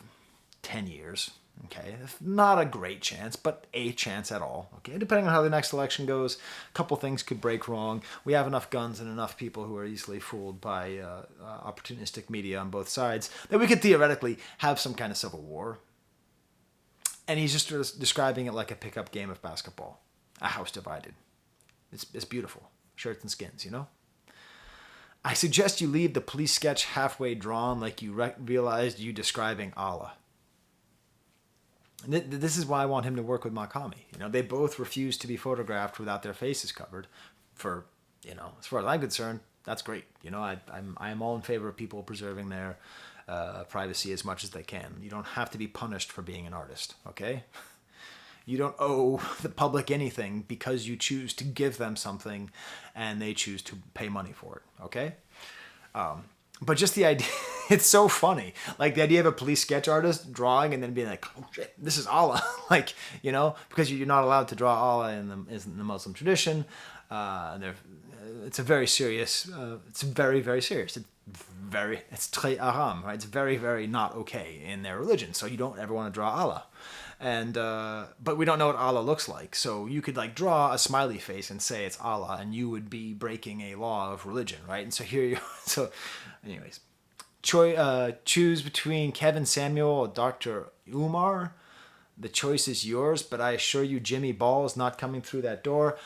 10 years. Okay, not a great chance, but a chance at all. Okay, depending on how the next election goes, a couple things could break wrong. We have enough guns and enough people who are easily fooled by opportunistic media on both sides that we could theoretically have some kind of civil war. And he's just describing it like a pickup game of basketball, a house divided. It's beautiful, shirts and skins, you know? I suggest you leave the police sketch halfway drawn like you realized you describing Allah. And this is why I want him to work with Makami. You know, they both refuse to be photographed without their faces covered. For, you know, as far as I'm concerned, that's great. You know, I'm all in favor of people preserving their privacy as much as they can. You don't have to be punished for being an artist, okay? You don't owe the public anything because you choose to give them something and they choose to pay money for it, okay? But just the idea, it's so funny. Like the idea of a police sketch artist drawing and then being like, oh shit, this is Allah. Like, you know, because you're not allowed to draw Allah in the Muslim tradition. It's a very serious, it's very, very serious. It's très haram, right? It's very, very not okay in their religion. So you don't ever want to draw Allah. And but we don't know what Allah looks like, so you could like draw a smiley face and say it's Allah, and you would be breaking a law of religion, right? And so here you. So, anyways, choose between Kevin Samuel or Dr. Umar. The choice is yours, but I assure you, Jimmy Ball is not coming through that door.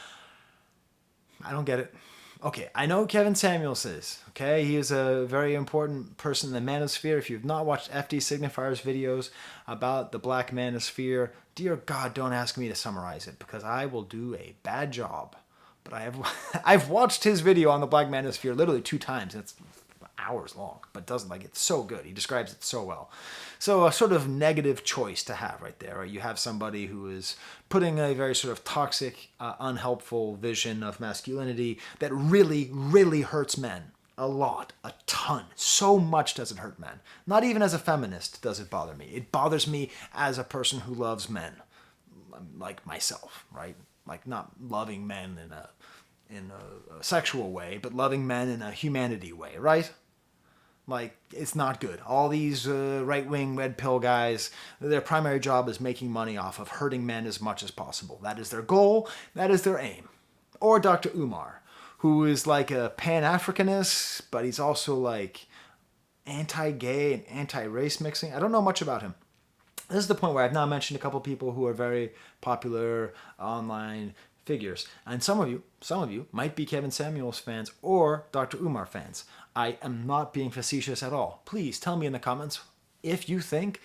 I don't get it. Okay, I know Kevin Samuels is. Okay, he is a very important person in the manosphere. If you've not watched FD Signifier's videos about the Black Manosphere, dear God, don't ask me to summarize it because I will do a bad job. But I've watched his video on the Black Manosphere literally 2 times. It's hours long, but doesn't like it's so good. He describes it so well. So a sort of negative choice to have right there. Right? You have somebody who is putting a very sort of toxic, unhelpful vision of masculinity that really, really hurts men. A lot, a ton. So much does it hurt men. Not even as a feminist does it bother me. It bothers me as a person who loves men, like myself, right? Like not loving men in a sexual way, but loving men in a humanity way, right? Like, it's not good. All these right-wing red pill guys, their primary job is making money off of hurting men as much as possible. That is their goal. That is their aim. Or Dr. Umar, who is like a Pan-Africanist, but he's also like anti-gay and anti-race mixing. I don't know much about him. This is the point where I've now mentioned a couple people who are very popular online figures. And some of you might be Kevin Samuels fans or Dr. Umar fans. I am not being facetious at all. Please tell me in the comments if you think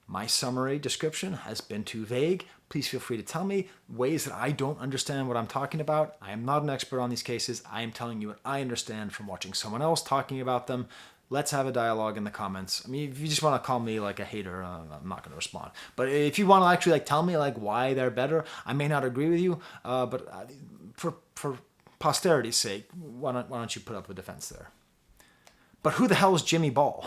my summary description has been too vague. Please feel free to tell me ways that I don't understand what I'm talking about. I am not an expert on these cases. I am telling you what I understand from watching someone else talking about them. Let's have a dialogue in the comments. I mean, if you just want to call me like a hater, I'm not going to respond. But if you want to actually like tell me like why they're better, I may not agree with you. But for posterity's sake, why don't you put up a defense there? But who the hell is Jimmy Ball?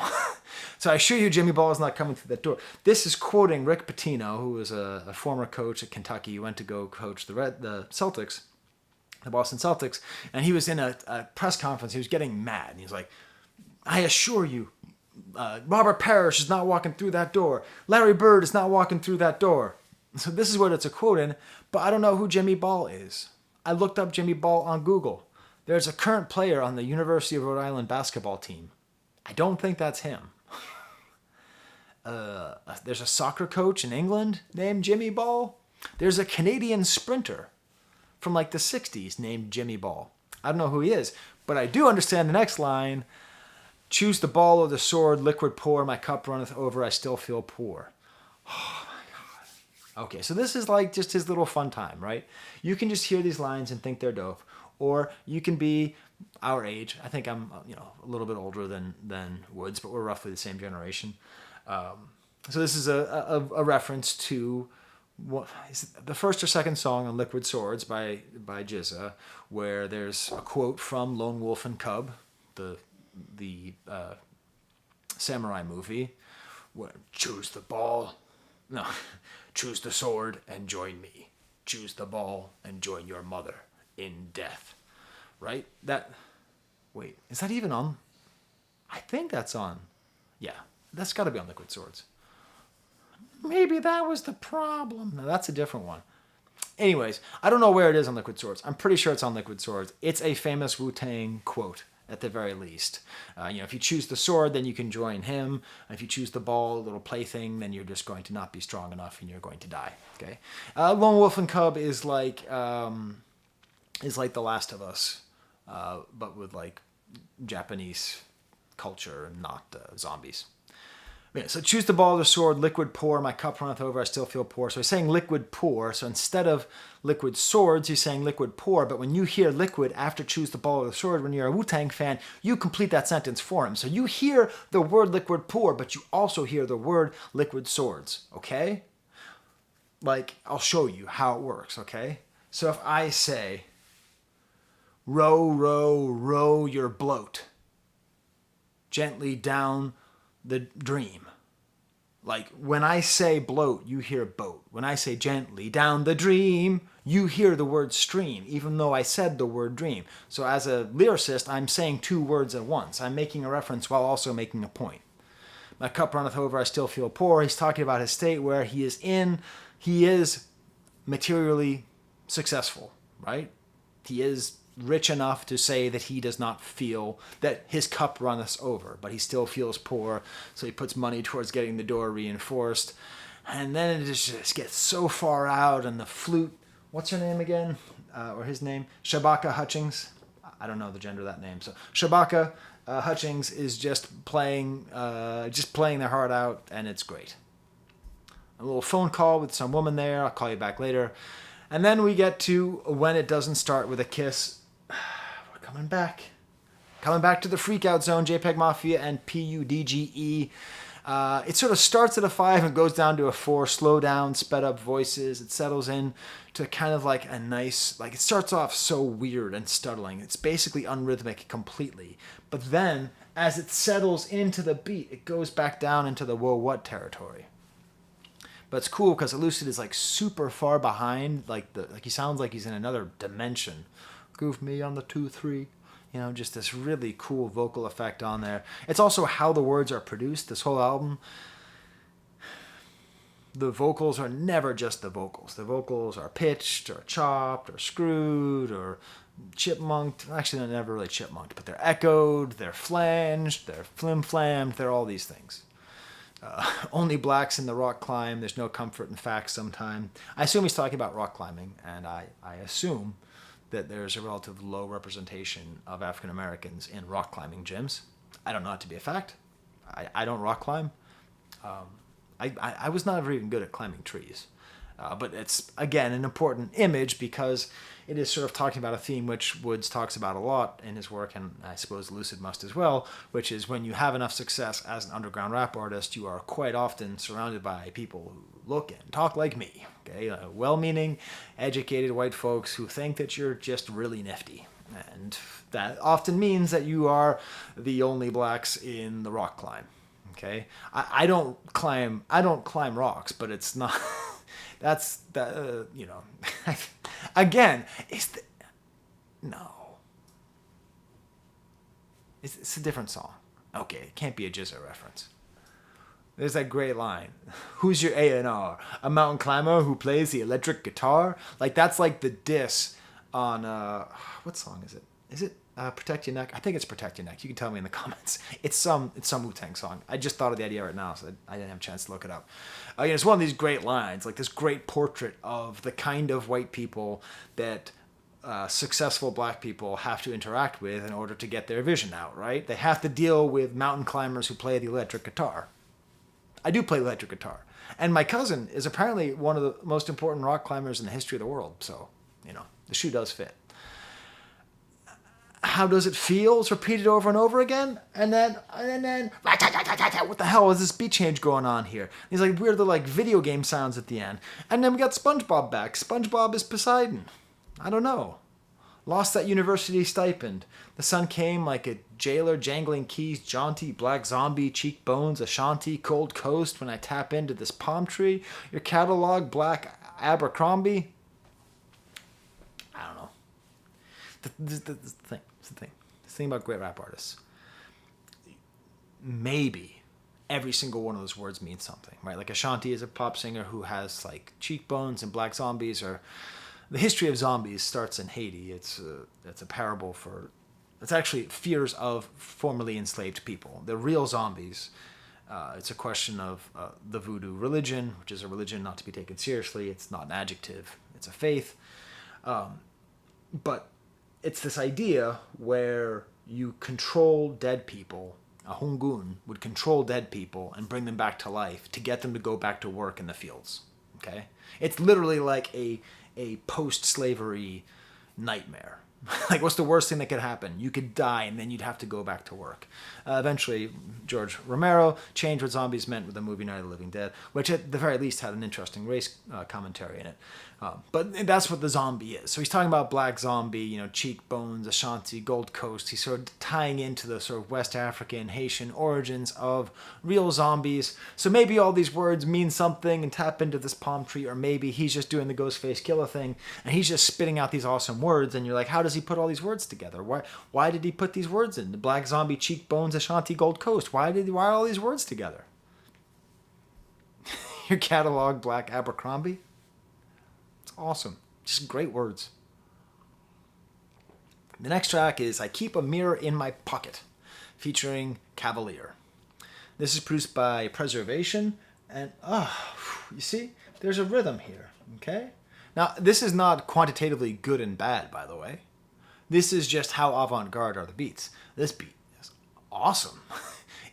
So I assure you Jimmy Ball is not coming through that door. This is quoting Rick Pitino, who was a former coach at Kentucky. He went to go coach the Celtics, the Boston Celtics. And he was in a press conference. He was getting mad. And he was like, I assure you, Robert Parrish is not walking through that door. Larry Bird is not walking through that door. So this is what it's a quote in, but I don't know who Jimmy Ball is. I looked up Jimmy Ball on Google. There's a current player on the University of Rhode Island basketball team. I don't think that's him. There's a soccer coach in England named Jimmy Ball. There's a Canadian sprinter from like the 60s named Jimmy Ball. I don't know who he is, but I do understand the next line. Choose the ball or the sword, liquid pour, my cup runneth over, I still feel poor. Oh my God. Okay, so this is like just his little fun time, right? You can just hear these lines and think they're dope. Or you can be our age. I think I'm, a little bit older than Woods, but we're roughly the same generation. So this is a reference to what is it, the first or second song on Liquid Swords by Jizza, where there's a quote from Lone Wolf and Cub, the samurai movie, where choose the ball, no, choose the sword and join me. Choose the ball and join your mother in death. Right? Wait, is that even on? I think that's on. Yeah, that's got to be on Liquid Swords. Maybe that was the problem. No, that's a different one. Anyways, I don't know where it is on Liquid Swords. I'm pretty sure it's on Liquid Swords. It's a famous Wu-Tang quote, at the very least. If you choose the sword, then you can join him. If you choose the ball, little plaything, then you're just going to not be strong enough and you're going to die. Okay. Lone Wolf and Cub is like The Last of Us, but with like Japanese culture and not zombies. Yeah, so choose the ball or sword, liquid pour, my cup runneth over, I still feel poor. So he's saying liquid pour. So instead of liquid swords, he's saying liquid pour. But when you hear liquid after choose the ball or the sword, when you're a Wu-Tang fan, you complete that sentence for him. So you hear the word liquid pour, but you also hear the word liquid swords, okay? Like, I'll show you how it works, okay? So if I say, row, row, row your bloat gently down the dream. Like, when I say bloat, you hear boat. When I say gently down the dream, you hear the word stream, even though I said the word dream. So as a lyricist, I'm saying two words at once. I'm making a reference while also making a point. My cup runneth over, I still feel poor. He's talking about his state where he is materially successful, right? He is rich enough to say that he does not feel that his cup runneth over, but he still feels poor, so he puts money towards getting the door reinforced. And then it just gets so far out, and the flute, what's her name again? Or his name? Shabaka Hutchings. I don't know the gender of that name. So Shabaka Hutchings is just playing their heart out, and it's great. A little phone call with some woman there. I'll call you back later. And then we get to when it doesn't start with a kiss. We're coming back. Coming back to the freakout zone, JPEGMAFIA and PUDGE. It sort of starts at a 5 and goes down to a 4. Slow down, sped up voices. It settles in to kind of like a nice, like it starts off so weird and stuttling. It's basically unrhythmic completely. But then, as it settles into the beat, it goes back down into the whoa what territory. But it's cool because Elucid is like super far behind. Like he sounds like he's in another dimension. Groove me on the 2-3. Just this really cool vocal effect on there. It's also how the words are produced. This whole album, the vocals are never just the vocals. The vocals are pitched or chopped or screwed or chipmunked. Actually, they're never really chipmunked, but they're echoed, they're flanged, they're flim-flammed, they're all these things. Only blacks in the rock climb. There's no comfort in facts sometimes. I assume he's talking about rock climbing, and I assume that there's a relative low representation of African Americans in rock climbing gyms. I don't know it to be a fact. I don't rock climb. I was not ever even good at climbing trees. But it's, again, an important image because it is sort of talking about a theme which Woods talks about a lot in his work, and I suppose Elucid must as well, which is when you have enough success as an underground rap artist, you are quite often surrounded by people who look and talk like me, okay? Well-meaning, educated white folks who think that you're just really nifty. And that often means that you are the only blacks in the rock climb, okay? I don't climb rocks, but it's not... That's the, again, no. It's a different song. Okay, it can't be a Jizza reference. There's that great line. Who's your A&R? A mountain climber who plays the electric guitar? Like, that's like the diss on, what song is it? Is it Protect Your Neck? I think it's Protect Your Neck. You can tell me in the comments. It's some Wu-Tang song. I just thought of the idea right now, so I didn't have a chance to look it up. It's one of these great lines, like this great portrait of the kind of white people that successful black people have to interact with in order to get their vision out, right? They have to deal with mountain climbers who play the electric guitar. I do play electric guitar. And my cousin is apparently one of the most important rock climbers in the history of the world, so, the shoe does fit. How does it feel? It's repeated over and over again. And then, what the hell is this beat change going on here? These like weird little like video game sounds at the end. And then we got SpongeBob back. SpongeBob is Poseidon. I don't know. Lost that university stipend. The sun came like a jailer jangling keys, jaunty, black zombie, cheekbones, Ashanti, cold coast when I tap into this palm tree. Your catalog, black Abercrombie. I don't know. The thing about great rap artists. maybe every single one of those words means something, right? Like Ashanti is a pop singer who has like cheekbones, and black zombies are... The history of zombies starts in Haiti. It's a parable for... It's actually fears of formerly enslaved people. They're real zombies. It's a question of the voodoo religion, which is a religion not to be taken seriously. It's not an adjective. It's a faith. But it's this idea where you control dead people. A hungun would control dead people and bring them back to life to get them to go back to work in the fields. Okay? It's literally like a post-slavery nightmare. Like, what's the worst thing that could happen? You could die, and then you'd have to go back to work. Eventually, George Romero changed what zombies meant with the movie Night of the Living Dead, which at the very least had an interesting race commentary in it. But that's what the zombie is. So he's talking about black zombie, cheekbones, Ashanti, Gold Coast. He's sort of tying into the sort of West African, Haitian origins of real zombies. So maybe all these words mean something and tap into this palm tree, or maybe he's just doing the Ghostface Killer thing, and he's just spitting out these awesome words, and you're like, how does he put all these words together? Why did he put these words in? The black zombie, cheekbones, Ashanti, Gold Coast. Why are all these words together? Your catalog, Black Abercrombie? It's awesome. Just great words. The next track is I Keep a Mirror in My Pocket, featuring Cavalier. This is produced by Preservation, and you see, there's a rhythm here, okay? Now, this is not quantitatively good and bad, by the way. This is just how avant-garde are the beats. This beat is awesome.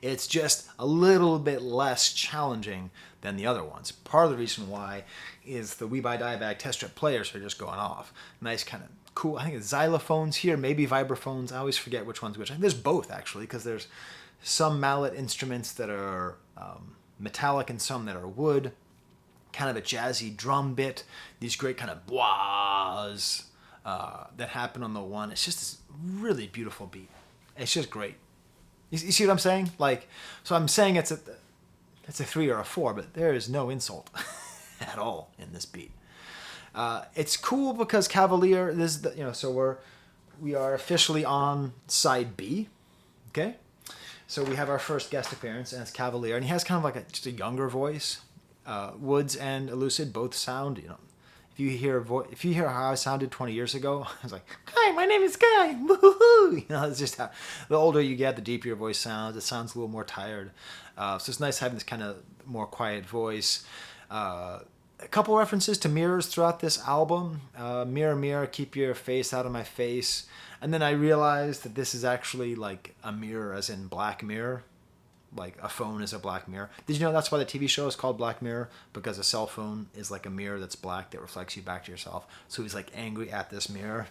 It's just a little bit less challenging than the other ones. Part of the reason why is the We Buy Diabetic Test Strip players are just going off. Nice kind of cool, I think it's xylophones here, maybe vibraphones. I always forget which one's which. I think there's both, actually, because there's some mallet instruments that are metallic and some that are wood. Kind of a jazzy drum bit. These great kind of boahs that happen on the one. It's just this really beautiful beat. It's just great. You see what I'm saying? Like, so I'm saying it's a 3 or a 4, but there is no insult at all in this beat. It's cool because Cavalier, so we are officially on side B, okay? So we have our first guest appearance, and it's Cavalier, and he has kind of like just a younger voice. Woods and Elucid both sound, if you hear how I sounded 20 years ago, I was like, hi, my name is Skye, woohoo! It's just how, the older you get, the deeper your voice sounds. It sounds a little more tired. So it's nice having this kind of more quiet voice. A couple references to mirrors throughout this album. Mirror, mirror, keep your face out of my face. And then I realized that this is actually like a mirror as in Black Mirror. Like a phone is a black mirror. Did you know that's why the TV show is called Black Mirror? Because a cell phone is like a mirror that's black that reflects you back to yourself. So he's like angry at this mirror.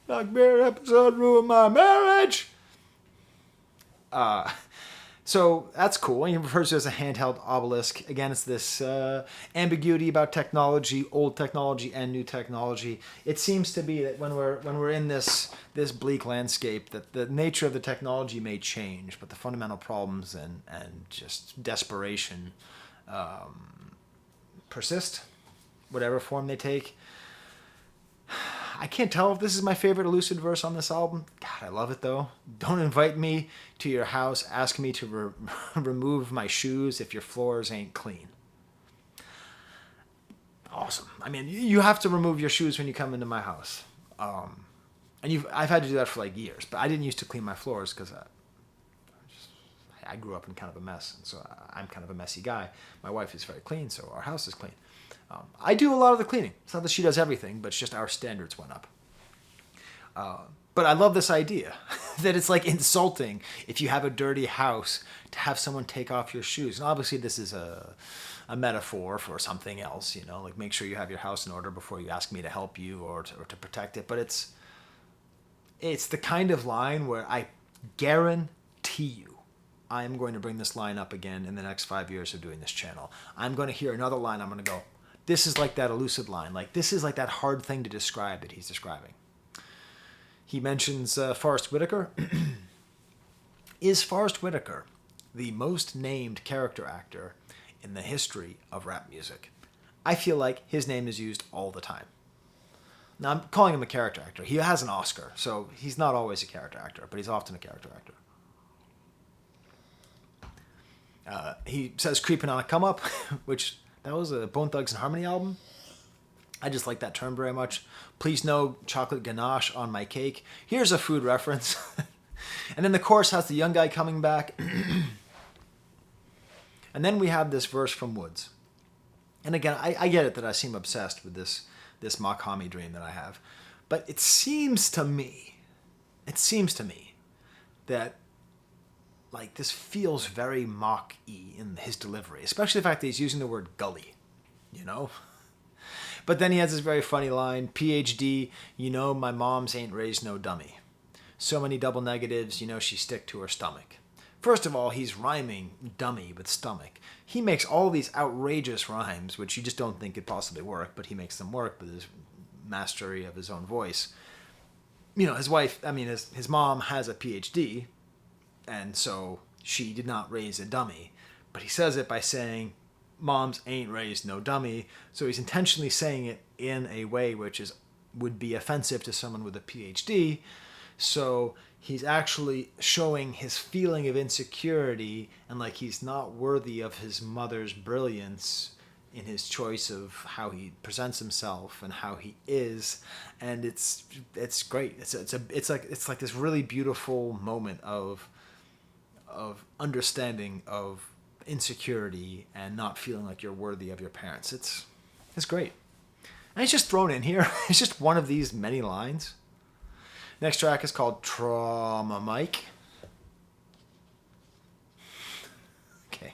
Black Mirror episode ruined my marriage! So that's cool. And he refers to it as a handheld obelisk. Again, it's this ambiguity about technology, old technology and new technology. It seems to be that when we're in this bleak landscape, that the nature of the technology may change, but the fundamental problems and just desperation persist, whatever form they take. I can't tell if this is my favorite Elucid verse on this album. God, I love it though. Don't invite me to your house. Ask me to remove my shoes if your floors ain't clean. Awesome. I mean, you have to remove your shoes when you come into my house. And I've had to do that for like years, but I didn't used to clean my floors because I grew up in kind of a mess, and so I'm kind of a messy guy. My wife is very clean, so our house is clean. I do a lot of the cleaning. It's not that she does everything, but it's just our standards went up. But I love this idea that it's like insulting if you have a dirty house to have someone take off your shoes. And obviously this is a metaphor for something else, like make sure you have your house in order before you ask me to help you or to protect it. But it's the kind of line where I guarantee you I am going to bring this line up again in the next 5 years of doing this channel. I'm going to hear another line. I'm going to go, this is like that Elucid line. Like, this is like that hard thing to describe that he's describing. He mentions Forrest Whitaker. Is Forrest Whitaker the most named character actor in the history of rap music? I feel like his name is used all the time. Now, I'm calling him a character actor. He has an Oscar, so he's not always a character actor, but he's often a character actor. He says creeping on a come up, which that was a Bone Thugs and Harmony album. I just like that term very much. Please no chocolate ganache on my cake. Here's a food reference. And then the chorus has the young guy coming back. And then we have this verse from Woods. And again, I get it that I seem obsessed with this Makami dream that I have. But it seems to me that like this feels very Mach-y in his delivery, especially the fact that he's using the word gully, you know? But then he has this very funny line, PhD, you know my mom's ain't raised no dummy. So many double negatives, you know she stick to her stomach. First of all, he's rhyming dummy with stomach. He makes all these outrageous rhymes, which you just don't think could possibly work, but he makes them work with his mastery of his own voice. You know, his mom has a PhD, and so she did not raise a dummy. But he says it by saying, moms ain't raised no dummy. So he's intentionally saying it in a way which would be offensive to someone with a PhD. So he's actually showing his feeling of insecurity and like he's not worthy of his mother's brilliance in his choice of how he presents himself and how he is. And it's great. It's like this really beautiful moment of understanding of insecurity and not feeling like you're worthy of your parents. It's great. And it's just thrown in here. It's just one of these many lines. Next track is called Trauma Mike. Okay.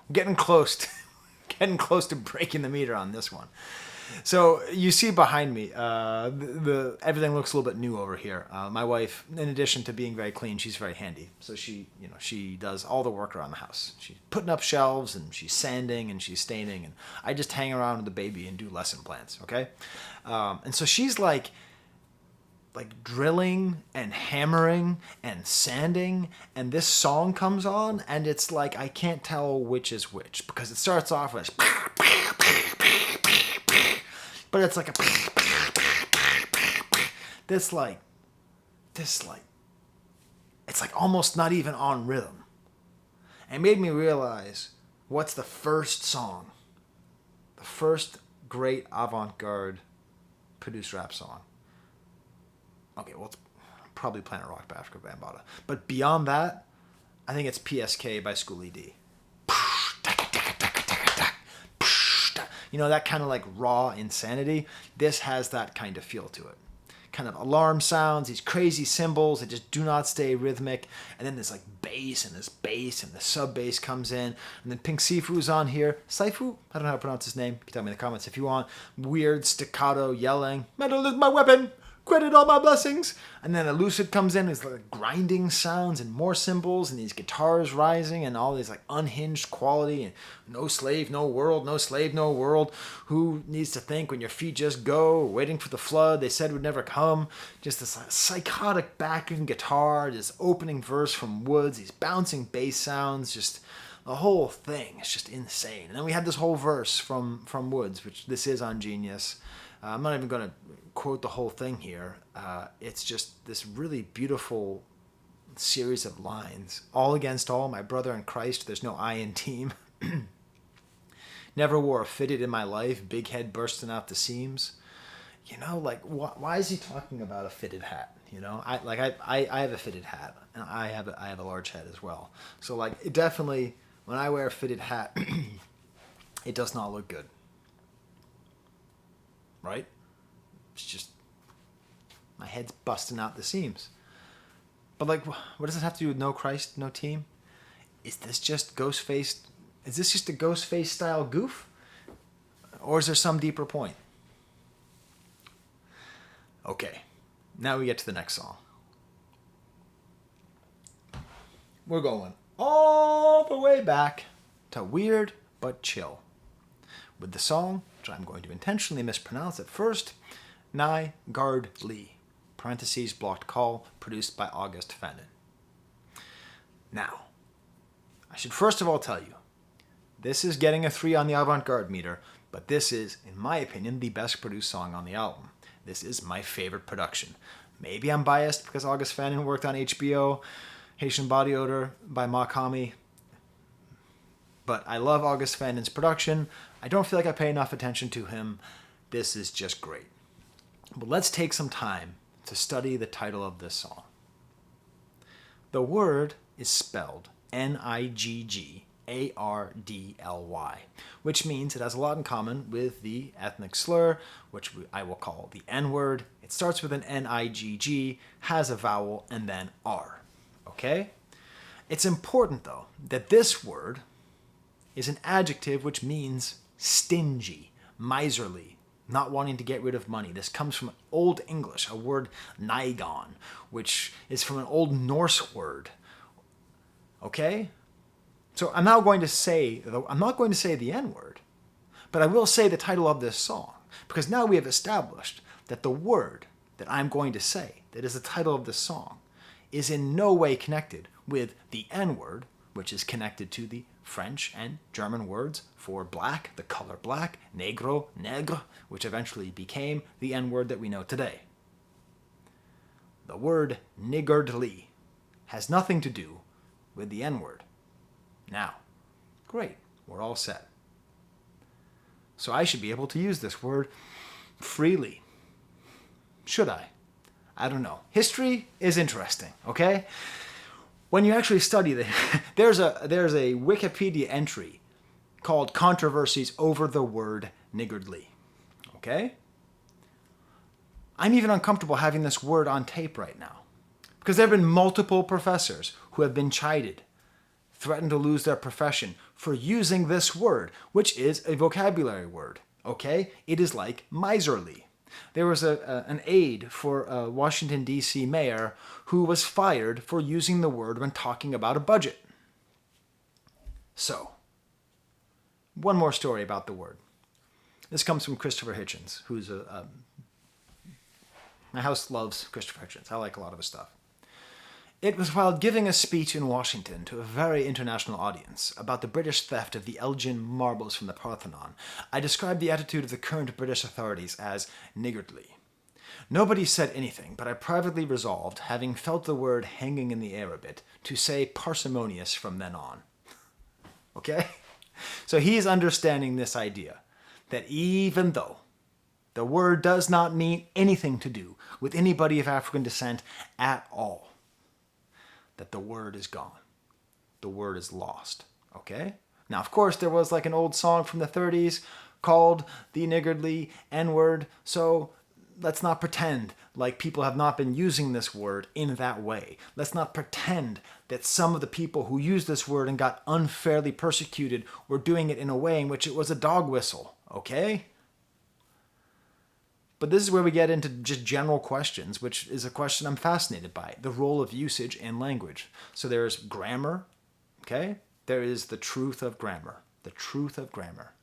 We're getting close to breaking the meter on this one. So you see behind me, everything looks a little bit new over here. My wife, in addition to being very clean, she's very handy. So she does all the work around the house. She's putting up shelves and she's sanding and she's staining, and I just hang around with the baby and do lesson plans. Okay, and so she's like drilling and hammering and sanding, and this song comes on and it's like I can't tell which is which because it starts off with but it's like this like it's like almost not even on rhythm. And it made me realize what's the first great avant-garde produced rap song. Okay, well, it's probably Planet Rock by Africa Bambaataa. But beyond that, I think it's PSK by E.L.U.C.I.D. You know, that kind of like raw insanity. This has that kind of feel to it. Kind of alarm sounds, these crazy cymbals that just do not stay rhythmic. And then there's like bass and the sub bass comes in. And then Pink Sifu's on here. Saifu? I don't know how to pronounce his name. You can tell me in the comments if you want. Weird staccato yelling. Metal is my weapon! Credit all my blessings. And then Elucid comes in, it's like grinding sounds and more cymbals and these guitars rising and all these like unhinged quality and no slave, no world, no slave, no world. Who needs to think when your feet just go, waiting for the flood they said would never come. Just this like, psychotic backing guitar, this opening verse from Woods, these bouncing bass sounds, just the whole thing is just insane. And then we had this whole verse from Woods, which this is on Genius. I'm not even going to quote the whole thing here. It's just this really beautiful series of lines. All against all, my brother in Christ, there's no I in team. Never wore a fitted in my life, big head bursting out the seams. You know, like, why is he talking about a fitted hat? You know, I have a fitted hat, and I have a large head as well. So, like, it definitely, when I wear a fitted hat, it does not look good. Right? It's just my head's busting out the seams. But like, what does it have to do with no Christ, no team? Is this just Ghostface? Is this just a Ghostface style goof? Or is there some deeper point? Okay, now we get to the next song. We're going all the way back to Weird But Chill with the song, which I'm going to intentionally mispronounce at first, Niggardly, parentheses, blocked call, produced by August Fanon. Now, I should first of all tell you, this is getting a 3 on the Avant-Garde meter, but this is, in my opinion, the best produced song on the album. This is my favorite production. Maybe I'm biased because August Fanon worked on HBO, Haitian Body Odor by Makami. But I love August Fanon's production. I don't feel like I pay enough attention to him. This is just great. But let's take some time to study the title of this song. The word is spelled Niggardly, which means it has a lot in common with the ethnic slur, which I will call the N-word. It starts with an Nigg, has a vowel, and then R. Okay? It's important, though, that this word is an adjective which means stingy, miserly, not wanting to get rid of money. This comes from Old English, a word naigon, which is from an Old Norse word. Okay? So I'm not going to say the N-word, but I will say the title of this song, because now we have established that the word that I'm going to say, that is the title of this song, is in no way connected with the N-word, which is connected to the French and German words for black, the color black, negro, nègre, which eventually became the N-word that we know today. The word niggardly has nothing to do with the N-word. Now, great, we're all set. So I should be able to use this word freely. Should I? I don't know. History is interesting, okay? When you actually study there's a Wikipedia entry called Controversies Over the Word Niggardly. Okay? I'm even uncomfortable having this word on tape right now, because there have been multiple professors who have been chided, threatened to lose their profession for using this word, which is a vocabulary word. Okay? It is like miserly. There was an aide for a Washington, D.C. mayor who was fired for using the word when talking about a budget. So, one more story about the word. This comes from Christopher Hitchens, who's my house loves Christopher Hitchens. I like a lot of his stuff. It was while giving a speech in Washington to a very international audience about the British theft of the Elgin marbles from the Parthenon, I described the attitude of the current British authorities as niggardly. Nobody said anything, but I privately resolved, having felt the word hanging in the air a bit, to say parsimonious from then on. Okay? So he's understanding this idea, that even though the word does not mean anything to do with anybody of African descent at all, that the word is gone. The word is lost. Okay? Now, of course, there was like an old song from the 30s called the niggardly N-word, so let's not pretend like people have not been using this word in that way. Let's not pretend that some of the people who used this word and got unfairly persecuted were doing it in a way in which it was a dog whistle. Okay? But this is where we get into just general questions, which is a question I'm fascinated by, the role of usage in language. So there's grammar, okay? There is the truth of grammar. The truth of grammar,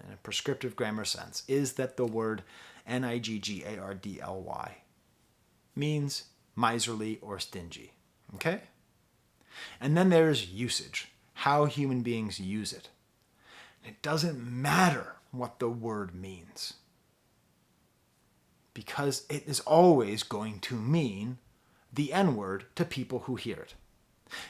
in a prescriptive grammar sense, is that the word Niggardly means miserly or stingy, okay? And then there's usage, how human beings use it. It doesn't matter what the word means, because it is always going to mean the N-word to people who hear it.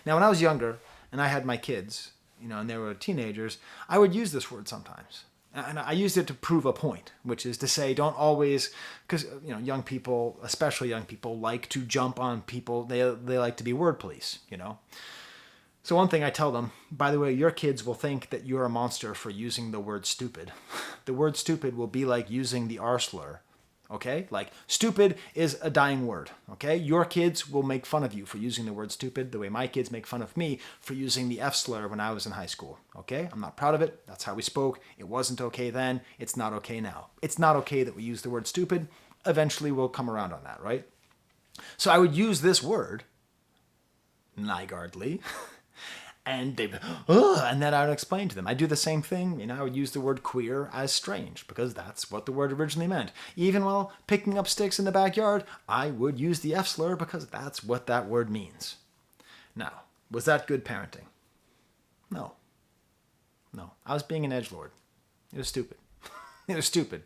Now, when I was younger and I had my kids, and they were teenagers, I would use this word sometimes. And I used it to prove a point, which is to say, don't always, because young people, especially young people, like to jump on people. They like to be word police, So one thing I tell them, by the way, your kids will think that you're a monster for using the word stupid. The word stupid will be like using the R slur. Okay? Like, stupid is a dying word. Okay? Your kids will make fun of you for using the word stupid the way my kids make fun of me for using the F slur when I was in high school. Okay? I'm not proud of it. That's how we spoke. It wasn't okay then. It's not okay now. It's not okay that we use the word stupid. Eventually we'll come around on that, right? So I would use this word, niggardly, and they'd be, and then I would explain to them. I do the same thing. I would use the word queer as strange, because that's what the word originally meant. Even while picking up sticks in the backyard, I would use the F slur because that's what that word means. Now, was that good parenting? No. I was being an edgelord. It was stupid. It was stupid.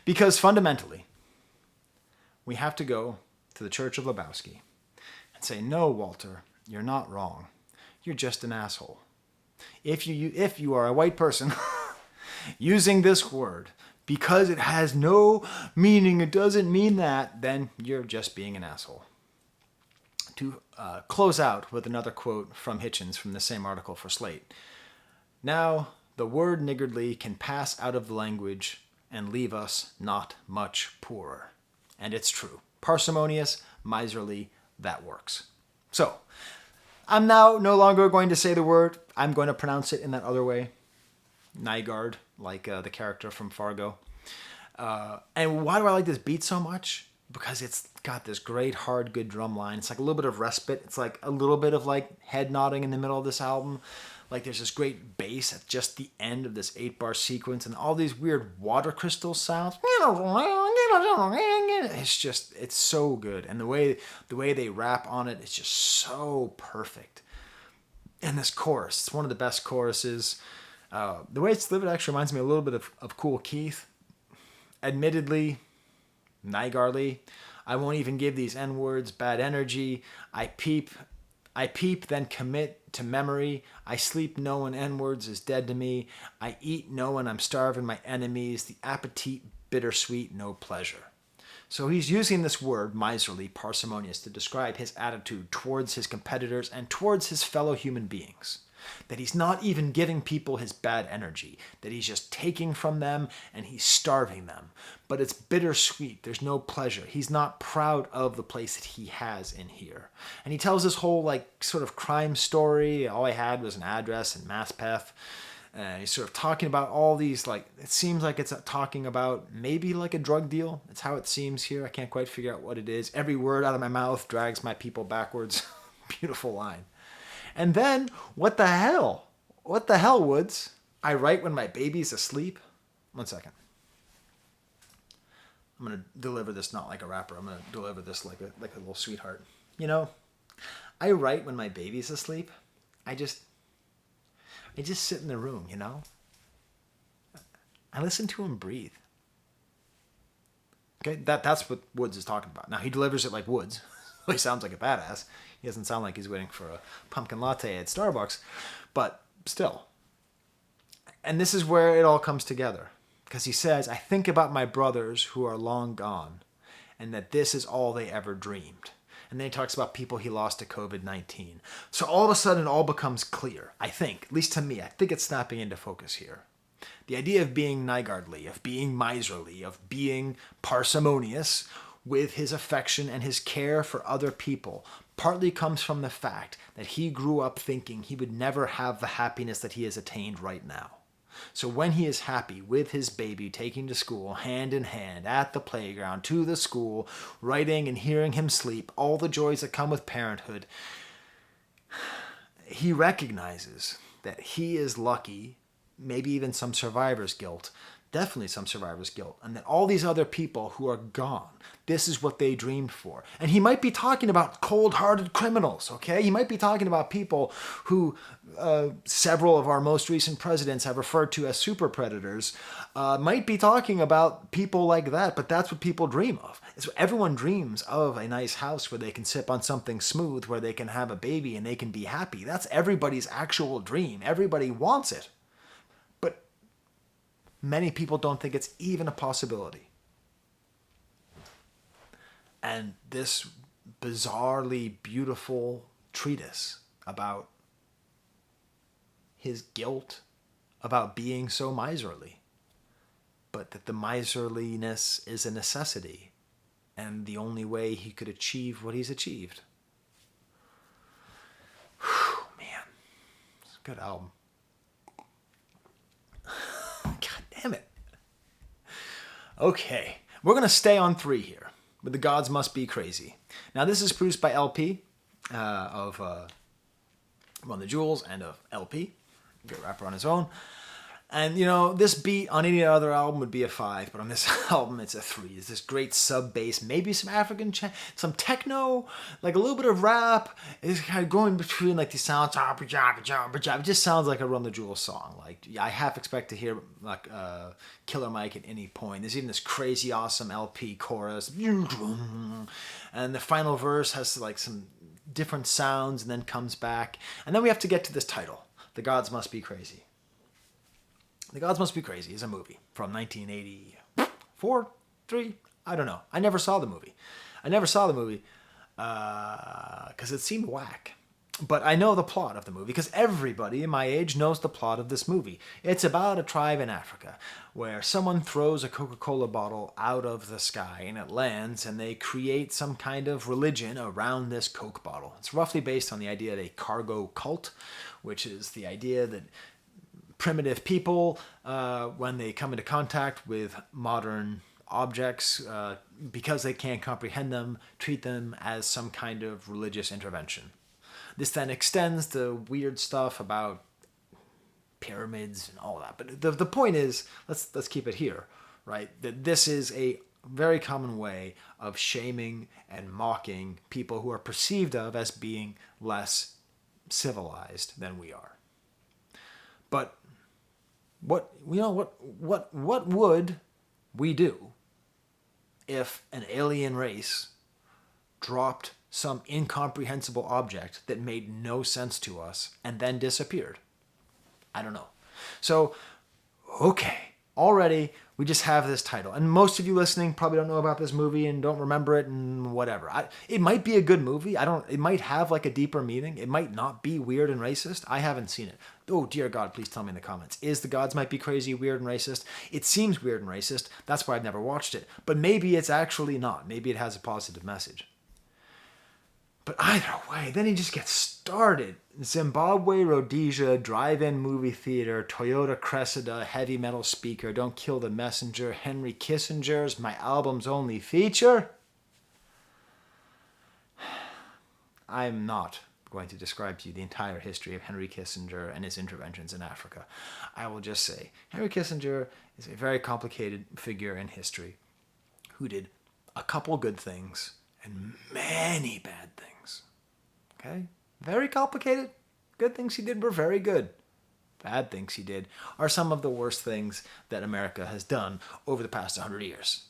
Because fundamentally, we have to go to the Church of Lebowski and say, no, Walter, you're not wrong. You're just an asshole. if you are a white person using this word because it has no meaning, it doesn't mean that, then you're just being an asshole. To close out with another quote from Hitchens from the same article for Slate. Now, the word niggardly can pass out of the language and leave us not much poorer. And it's true. Parsimonious, miserly, that works. So, I'm now no longer going to say the word. I'm going to pronounce it in that other way. Nygaard, like the character from Fargo. And why do I like this beat so much? Because it's got this great, hard, good drum line. It's like a little bit of respite. It's like a little bit of like head nodding in the middle of this album. Like there's this great bass at just the end of this 8-bar sequence and all these weird water crystal sounds. It's so good. And the way they rap on it, it's just so perfect. And this chorus, it's one of the best choruses. The way it's delivered actually reminds me a little bit of Kool Keith. Admittedly, Niggardly, I won't even give these N-words bad energy. I peep, then commit to memory. I sleep knowing N-words is dead to me. I eat knowing I'm starving my enemies. The appetite bittersweet, no pleasure. So he's using this word, miserly, parsimonious, to describe his attitude towards his competitors and towards his fellow human beings. That he's not even giving people his bad energy, that he's just taking from them and he's starving them. But it's bittersweet. There's no pleasure. He's not proud of the place that he has in here. And he tells this whole like sort of crime story. All I had was an address and MassPeth. He's sort of talking about all these, like, it seems like it's talking about maybe like a drug deal. It's how it seems here. I can't quite figure out what it is. Every word out of my mouth drags my people backwards. Beautiful line. And then, what the hell? What the hell, Woods? I write when my baby's asleep. 1 second. I'm going to deliver this not like a rapper. I'm going to deliver this like a little sweetheart. You know, I write when my baby's asleep. I just sit in the room, you know? I listen to him breathe. Okay, that's what Woods is talking about. Now, he delivers it like Woods. He sounds like a badass. He doesn't sound like he's waiting for a pumpkin latte at Starbucks. But still. And this is where it all comes together. Because he says, I think about my brothers who are long gone, and that this is all they ever dreamed. And then he talks about people he lost to COVID-19. So all of a sudden it all becomes clear, I think. At least to me, I think it's snapping into focus here. The idea of being niggardly, of being miserly, of being parsimonious with his affection and his care for other people partly comes from the fact that he grew up thinking he would never have the happiness that he has attained right now. So when he is happy with his baby taking to school, hand in hand, at the playground, to the school, writing and hearing him sleep, all the joys that come with parenthood, he recognizes that he is lucky, maybe even some survivor's guilt, definitely some survivor's guilt, and that all these other people who are gone, this is what they dreamed for. And he might be talking about cold-hearted criminals, okay? He might be talking about people who several of our most recent presidents have referred to as super predators, might be talking about people like that, but that's what people dream of. It's what everyone dreams of, a nice house where they can sip on something smooth, where they can have a baby and they can be happy. That's everybody's actual dream. Everybody wants it. But many people don't think it's even a possibility. And this bizarrely beautiful treatise about his guilt about being so miserly, but that the miserliness is a necessity and the only way he could achieve what he's achieved. Whew, man, it's a good album. God damn it. Okay, we're going to stay on 3 here. But The Gods Must Be Crazy. Now, this is produced by LP of Run the Jewels and of LP, great rapper on his own. And, you know, this beat on any other album would be a 5, but on this album, it's a 3. It's this great sub-bass, maybe some African, some techno, like a little bit of rap. It's kind of going between, like, these sounds. It just sounds like a Run the Jewels song. Like, I half expect to hear, like, Killer Mike at any point. There's even this crazy, awesome LP chorus. And the final verse has, like, some different sounds and then comes back. And then we have to get to this title. The Gods Must Be Crazy. The Gods Must Be Crazy is a movie from 1984, 3, I don't know. I never saw the movie. Because it seemed whack. But I know the plot of the movie because everybody in my age knows the plot of this movie. It's about a tribe in Africa where someone throws a Coca-Cola bottle out of the sky and it lands and they create some kind of religion around this Coke bottle. It's roughly based on the idea of a cargo cult, which is the idea that primitive people, when they come into contact with modern objects, because they can't comprehend them, treat them as some kind of religious intervention. This then extends to weird stuff about pyramids and all that. But the point is, let's keep it here, right? That this is a very common way of shaming and mocking people who are perceived of as being less civilized than we are. But what would we do if an alien race dropped some incomprehensible object that made no sense to us and then disappeared? I don't know. So, okay, already we just have this title. And most of you listening probably don't know about this movie and don't remember it and whatever. It might be a good movie. It might have like a deeper meaning. It might not be weird and racist. I haven't seen it. Oh, dear God, please tell me in the comments. Is The Gods Might Be Crazy weird and racist? It seems weird and racist. That's why I've never watched it. But maybe it's actually not. Maybe it has a positive message. But either way, then he just gets started. Zimbabwe, Rhodesia, drive-in movie theater, Toyota Cressida, heavy metal speaker, Don't Kill the Messenger, Henry Kissinger's my album's only feature. I'm not going to describe to you the entire history of Henry Kissinger and his interventions in Africa. I will just say, Henry Kissinger is a very complicated figure in history who did a couple good things and many bad things. Okay? Very complicated. Good things he did were very good. Bad things he did are some of the worst things that America has done over the past 100 years.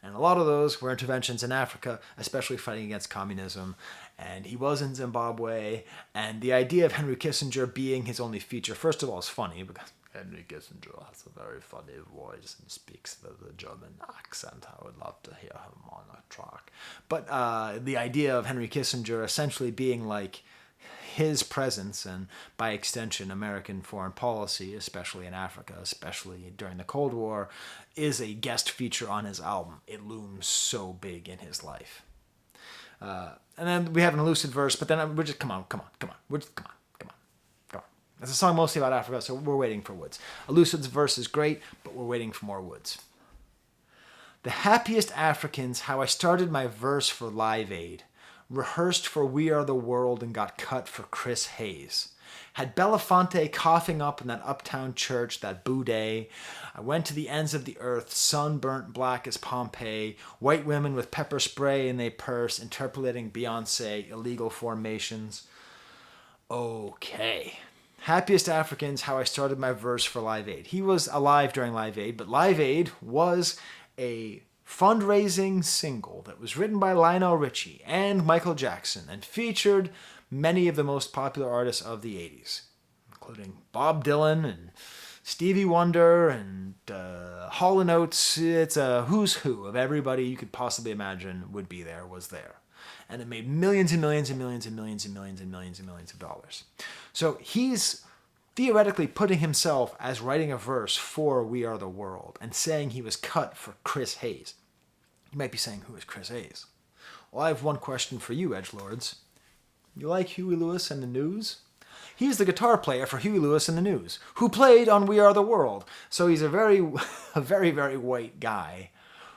And a lot of those were interventions in Africa, especially fighting against communism. And he was in Zimbabwe. And the idea of Henry Kissinger being his only feature, first of all, is funny because Henry Kissinger has a very funny voice and speaks the German accent. I would love to hear him on a track. But the idea of Henry Kissinger essentially being like his presence and, by extension, American foreign policy, especially in Africa, especially during the Cold War, is a guest feature on his album. It looms so big in his life. And then we have an Elucid verse, but then we're just, come on. It's a song mostly about Africa, so we're waiting for Woods. Elucid's verse is great, but we're waiting for more Woods. The happiest Africans, how I started my verse for Live Aid. Rehearsed for We Are the World and got cut for Chris Hayes. Had Belafonte coughing up in that uptown church that boudet. I went to the ends of the earth, sunburnt black as Pompeii. White women with pepper spray in their purse, interpolating Beyonce, illegal formations. Okay. Happiest Africans, how I started my verse for Live Aid. He was alive during Live Aid, but Live Aid was a fundraising single that was written by Lionel Richie and Michael Jackson and featured many of the most popular artists of the 80s, including Bob Dylan and Stevie Wonder and Hall & Oates. It's a who's who of everybody you could possibly imagine would be there, was there. And it made millions and millions and millions and millions and millions and millions and millions of dollars. So he's theoretically putting himself as writing a verse for We Are the World and saying he was cut for Chris Hayes. You might be saying, who is Chris Hayes? Well, I have one question for you, edgelords. You like Huey Lewis and the News? He's the guitar player for Huey Lewis and the News, who played on We Are the World. So he's a very, very white guy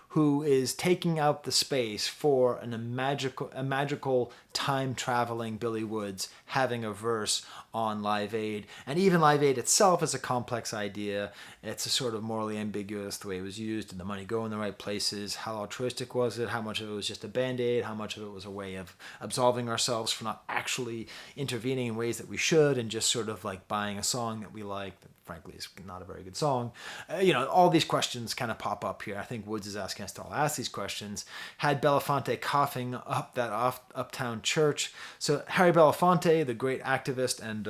who is taking out the space for a magical time-traveling Billy Woods having a verse on Live Aid. And even Live Aid itself is a complex idea. It's a sort of morally ambiguous, the way it was used. Did the money go in the right places? How altruistic was it? How much of it was just a Band-Aid? How much of it was a way of absolving ourselves for not actually intervening in ways that we should and just sort of like buying a song that we like that frankly is not a very good song? All these questions kind of pop up here. I think Woods is asking us to all ask these questions. Had Belafonte coughing up that uptown church. So Harry Belafonte, the great activist and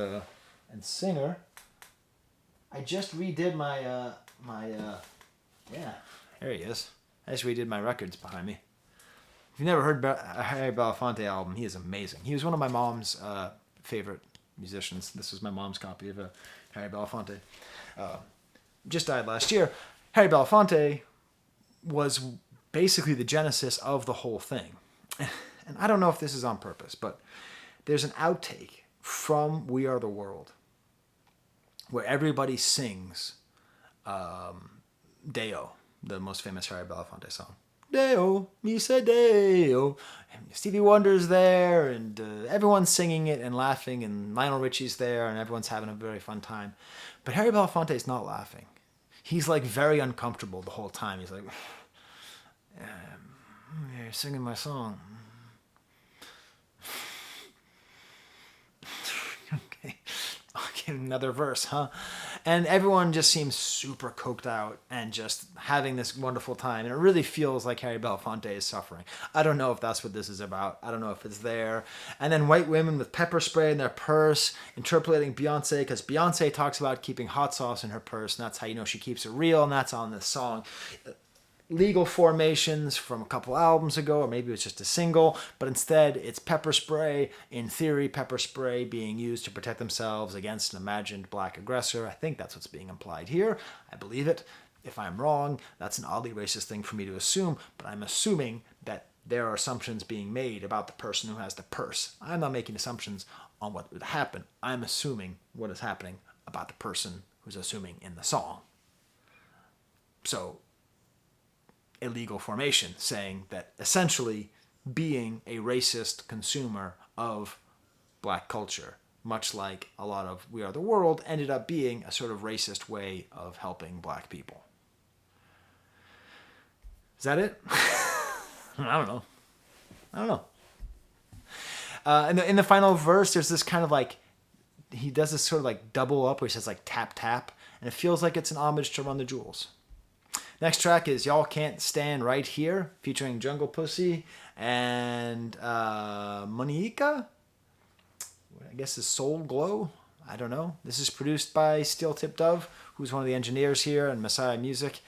and singer. I just redid my, yeah, there he is. I just redid my records behind me. If you've never heard a Harry Belafonte album, he is amazing. He was one of my mom's favorite musicians. This was my mom's copy of Harry Belafonte. Just died last year. Harry Belafonte was basically the genesis of the whole thing. And I don't know if this is on purpose, but there's an outtake from We Are the World where everybody sings Deo, the most famous Harry Belafonte song. Deo, me say Deo. And Stevie Wonder's there, and everyone's singing it and laughing, and Lionel Richie's there, and everyone's having a very fun time. But Harry Belafonte is not laughing. He's like very uncomfortable the whole time. He's like, you're singing my song. Okay, another verse, huh? And everyone just seems super coked out and just having this wonderful time. And it really feels like Harry Belafonte is suffering. I don't know if that's what this is about. I don't know if it's there. And then white women with pepper spray in their purse, interpolating Beyonce, because Beyonce talks about keeping hot sauce in her purse, and that's how you know she keeps it real, and that's on this song. Legal Formations from a couple albums ago, or maybe it was just a single, but instead it's pepper spray. In theory, pepper spray being used to protect themselves against an imagined black aggressor. I think that's what's being implied here. I believe it. If I'm wrong, that's an oddly racist thing for me to assume, but I'm assuming that there are assumptions being made about the person who has the purse. I'm not making assumptions on what would happen. I'm assuming what is happening about the person who's assuming in the song. So, Illegal Formation, saying that essentially being a racist consumer of black culture, much like a lot of We Are the World, ended up being a sort of racist way of helping black people. Is that it? I don't know. In the final verse, there's this kind of like, he does this sort of like double up where he says like tap tap, and it feels like it's an homage to Run the Jewels. Next track is Y'all Can't Stand Right Here, featuring Jungle Pussy and Monika. I guess is Soul Glow. I don't know. This is produced by Steel Tip Dove, who's one of the engineers here, and Messiah Music.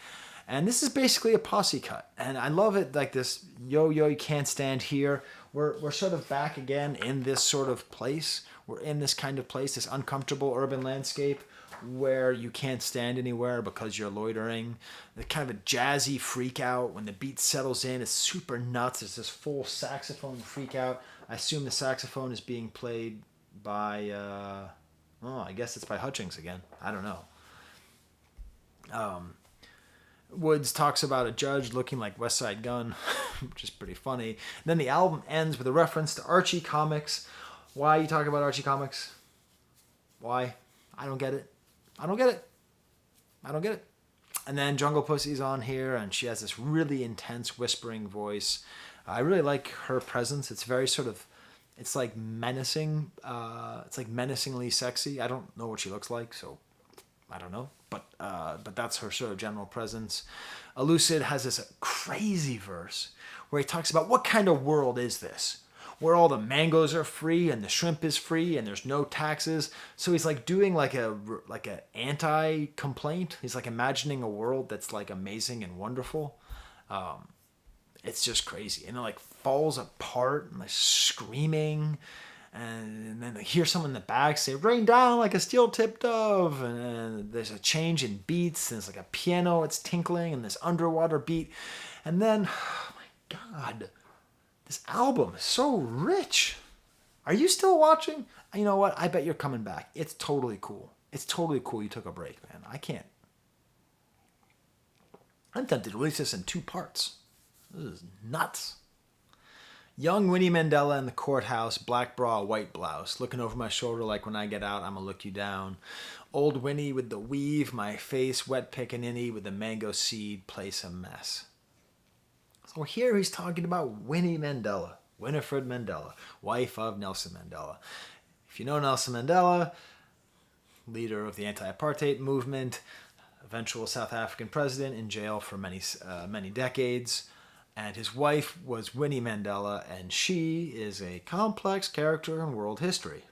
And this is basically a posse cut. And I love it, like this, yo, you can't stand here. We're sort of back again in this sort of place. We're in this kind of place, this uncomfortable urban landscape, where you can't stand anywhere because you're loitering. The kind of a jazzy freak out when the beat settles in. It's super nuts. It's this full saxophone freak out. I assume the saxophone is being played by, I guess it's by Hutchings again. I don't know. Woods talks about a judge looking like West Side Gun, which is pretty funny. And then the album ends with a reference to Archie Comics. Why are you talking about Archie Comics? Why? I don't get it. I don't get it. And then Jungle Pussy's on here, and she has this really intense whispering voice. I really like her presence. It's very sort of, it's like menacing. It's like menacingly sexy. I don't know what she looks like, so I don't know. But that's her sort of general presence. E.L.U.C.I.D has this crazy verse where he talks about what kind of world is this? Where all the mangoes are free and the shrimp is free and there's no taxes. So he's like doing like a anti-complaint. He's like imagining a world that's like amazing and wonderful. It's just crazy. And it like falls apart and like screaming. And then they hear someone in the back say, rain down like a steel-tipped dove. And there's a change in beats. And it's like a piano, it's tinkling, and this underwater beat. And then, oh my God, this album is so rich. Are you still watching? You know what? I bet you're coming back. It's totally cool. It's totally cool you took a break, man. I can't. I'm tempted to release this in 2 parts. This is nuts. Young Winnie Mandela in the courthouse, black bra, white blouse, looking over my shoulder like when I get out, I'ma look you down. Old Winnie with the weave, my face wet pickaninny with the mango seed, place a mess. So here he's talking about Winnie Mandela, Winifred Mandela, wife of Nelson Mandela. If you know Nelson Mandela, leader of the anti-apartheid movement, eventual South African president in jail for many decades. And his wife was Winnie Mandela, and she is a complex character in world history.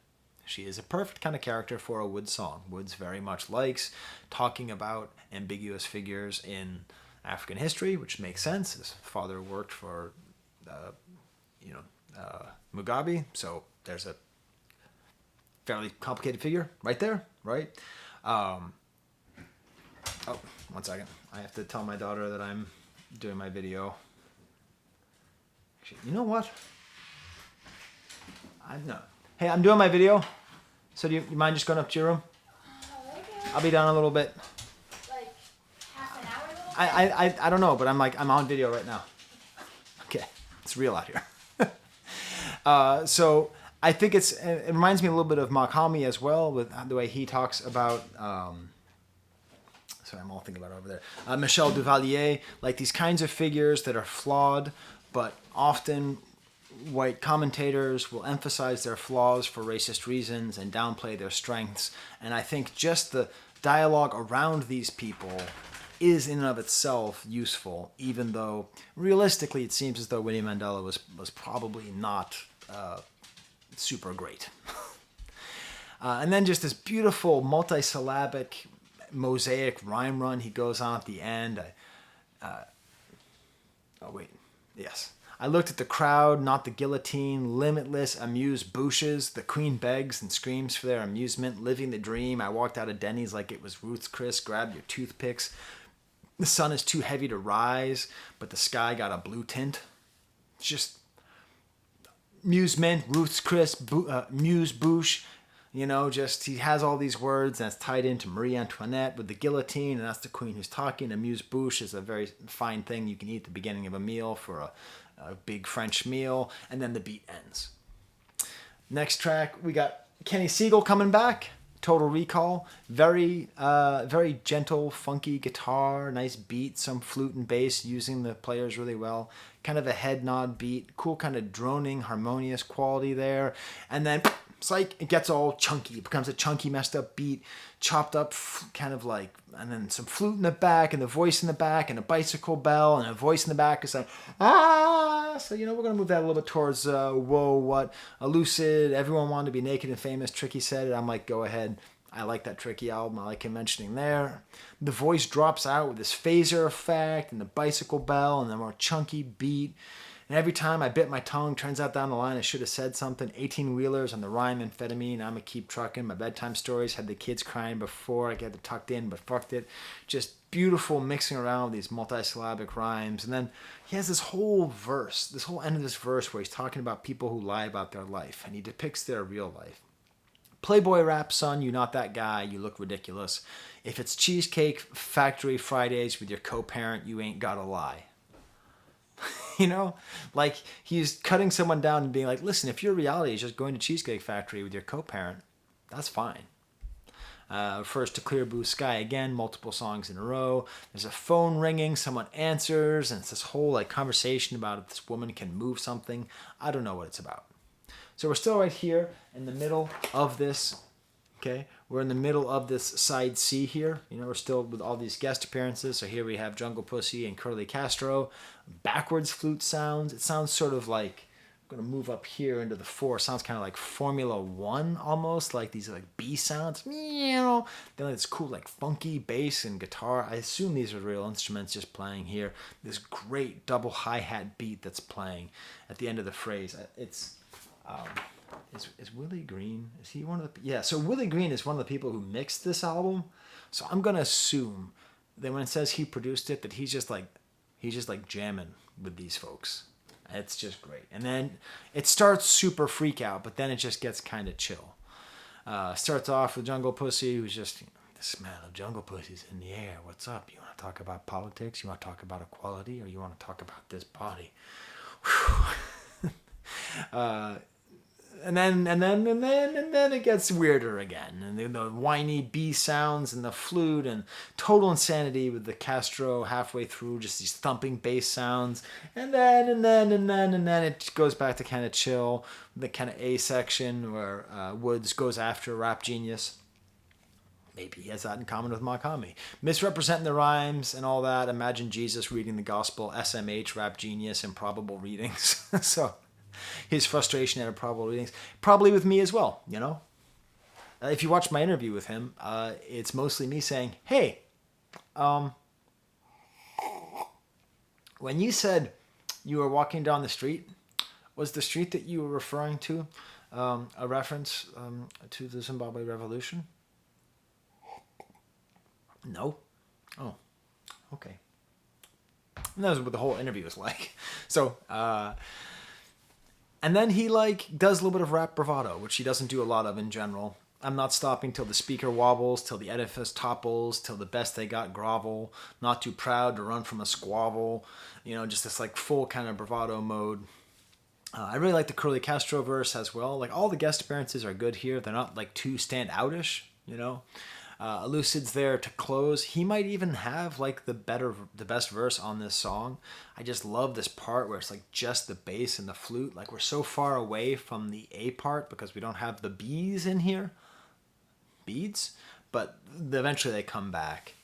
She is a perfect kind of character for a Woods song. Woods very much likes talking about ambiguous figures in African history, which makes sense. His father worked for, Mugabe, so there's a fairly complicated figure right there, right? Oh, one second. I have to tell my daughter that I'm doing my video. Actually, you know what? Hey, I'm doing my video. So do you mind just going up to your room? Okay. I'll be down a little bit. Like half an hour? I don't know, but I'm on video right now. Okay, it's real out here. So I think it reminds me a little bit of Makami as well, with the way he talks about. Sorry, I'm all thinking about it over there. Michel Duvalier, like these kinds of figures that are flawed, but often white commentators will emphasize their flaws for racist reasons and downplay their strengths. And I think just the dialogue around these people is in and of itself useful, even though realistically it seems as though Winnie Mandela was probably not super great. And then just this beautiful multisyllabic mosaic rhyme run he goes on at the end. I looked at the crowd, not the guillotine, limitless, amused bouches. The queen begs and screams for their amusement, living the dream. I walked out of Denny's like it was Ruth's Chris. Grab your toothpicks. The sun is too heavy to rise, but the sky got a blue tint. It's just amusement, Ruth's Chris, muse bouche. You know, just he has all these words and it's tied into Marie Antoinette with the guillotine, and that's the queen who's talking. Amuse-bouche is a very fine thing you can eat at the beginning of a meal for a big French meal, and then the beat ends. Next track, we got Kenny Segal coming back. Total Recall. Very gentle, funky guitar, nice beat, some flute and bass using the players really well. Kind of a head nod beat, cool kind of droning, harmonious quality there. And then it's like it gets all chunky. It becomes a chunky, messed up beat, chopped up kind of like, and then some flute in the back and the voice in the back and a bicycle bell and a voice in the back is like, ah! So, we're going to move that a little bit towards, whoa, what? Elucid, everyone wanted to be naked and famous. Tricky said it. I'm like, go ahead. I like that Tricky album. I like him mentioning there. The voice drops out with this phaser effect and the bicycle bell and the more chunky beat. And every time I bit my tongue, turns out down the line I should have said something. 18-wheelers on the rhyme amphetamine. I'ma keep trucking. My bedtime stories had the kids crying before I get it tucked in, but fucked it. Just beautiful mixing around with these multisyllabic rhymes. And then he has this whole verse, this whole end of this verse where he's talking about people who lie about their life. And he depicts their real life. Playboy rap, son, you not that guy, you look ridiculous. If it's Cheesecake Factory Fridays with your co-parent, you ain't gotta lie. Like he's cutting someone down and being like, listen, if your reality is just going to Cheesecake Factory with your co-parent, that's fine. First to Clear Blue Sky again, multiple songs in a row. There's a phone ringing, someone answers, and it's this whole conversation about if this woman can move something. I don't know what it's about. So we're still right here in the middle of this. Okay, we're in the middle of this side C here. We're still with all these guest appearances. So here we have Jungle Pussy and Curly Castro. Backwards flute sounds. It sounds sort of like, I'm going to move up here into the 4. It sounds kind of like Formula 1 almost, like these B sounds. Then it's cool funky bass and guitar. I assume these are real instruments just playing here. This great double hi-hat beat that's playing at the end of the phrase. It's... Is Willie Green? Is he one of the? Yeah. So Willie Green is one of the people who mixed this album. So I'm gonna assume that when it says he produced it, that he's just jamming with these folks. It's just great. And then it starts super freak out, but then it just gets kind of chill. Starts off with Jungle Pussy, who's just the smell of Jungle Pussy's in the air. What's up? You want to talk about politics? You want to talk about equality, or you want to talk about this body? And then it gets weirder again. And the whiny B sounds and the flute and total insanity with the Castro halfway through, just these thumping bass sounds. And then it goes back to kind of chill, the kind of A section where Woods goes after Rap Genius. Maybe he has that in common with Makami. Misrepresenting the rhymes and all that. Imagine Jesus reading the gospel, SMH, Rap Genius, improbable readings. So his frustration at improbable readings. Probably with me as well, If you watch my interview with him, it's mostly me saying, hey, when you said you were walking down the street, was the street that you were referring to a reference to the Zimbabwe Revolution? No. Oh, okay. And that was what the whole interview was like. So, and then he like does a little bit of rap bravado, which he doesn't do a lot of in general. I'm not stopping till the speaker wobbles, till the edifice topples, till the best they got grovel. Not too proud to run from a squabble. You know, just this like full kind of bravado mode. I really like the Curly Castro verse as well. Like all the guest appearances are good here. They're not like too stand outish, you know. Elucid's there to close. He might even have like the best verse on this song. I just love this part where it's like just the bass and the flute. Like we're so far away from the A part because we don't have the B's in here. Beads, but eventually they come back.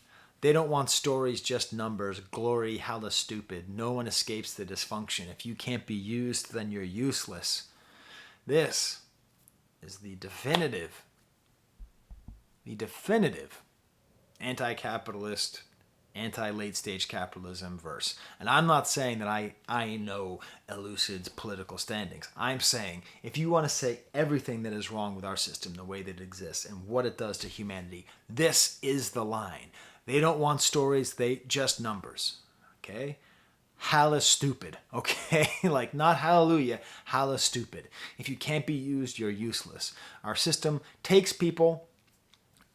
They don't want stories, just numbers. Glory, hella stupid. No one escapes the dysfunction. If you can't be used, then you're useless. This is the definitive anti-capitalist, anti-late stage capitalism verse. And I'm not saying that I know Elucid's political standings. I'm saying if you want to say everything that is wrong with our system, the way that it exists, and what it does to humanity, this is the line. They don't want stories, they just numbers. Okay? Hella stupid. Okay? Like not hallelujah, hella stupid. If you can't be used, you're useless. Our system takes people,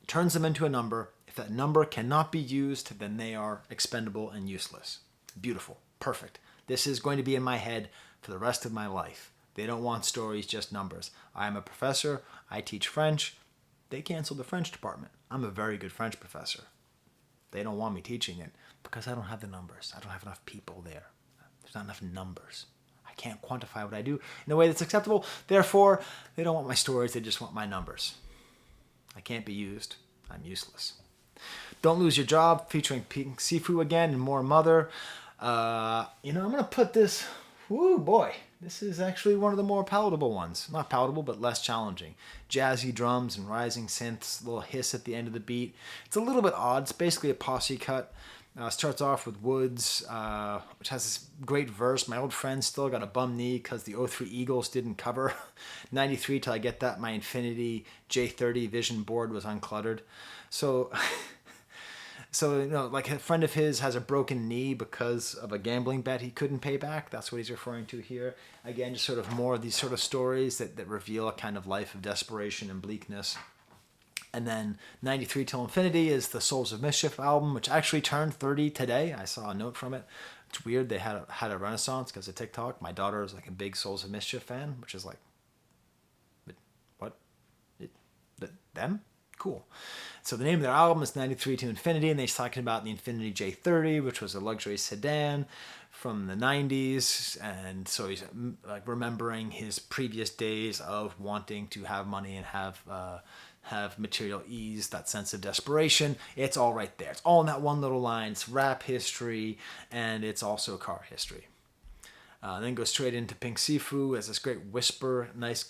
turns them into a number. If that number cannot be used, then they are expendable and useless. Beautiful. Perfect. This is going to be in my head for the rest of my life. They don't want stories, just numbers. I am a professor. I teach French. They canceled the French department. I'm a very good French professor. They don't want me teaching it because I don't have the numbers. I don't have enough people there. There's not enough numbers. I can't quantify what I do in a way that's acceptable. Therefore, they don't want my stories. They just want my numbers. I can't be used. I'm useless. Don't Lose Your Job, featuring Pink Sifu again and More Mother. I'm going to put this... Woo, boy. This is actually one of the more palatable ones. Not palatable, but less challenging. Jazzy drums and rising synths, a little hiss at the end of the beat. It's a little bit odd. It's basically a posse cut. Starts off with Woods, which has this great verse. My old friend still got a bum knee because the '03 Eagles didn't cover. 93 till I get that. My Infinity J30 Vision board was uncluttered. So like a friend of his has a broken knee because of a gambling bet he couldn't pay back. That's what he's referring to here. Again, just sort of more of these sort of stories that reveal a kind of life of desperation and bleakness. And then 93 Till Infinity is the Souls of Mischief album, which actually turned 30 today. I saw a note from it. It's weird. They had a renaissance because of TikTok. My daughter is like a big Souls of Mischief fan, which is like, what? Them? Cool. So the name of their album is 93 to Infinity, and they're talking about the Infinity J30, which was a luxury sedan from the 90s. And so he's like remembering his previous days of wanting to have money and have material ease, that sense of desperation. It's all right there. It's all in that one little line. It's rap history, and it's also car history. Then goes straight into Pink Sifu as this great whisper, nice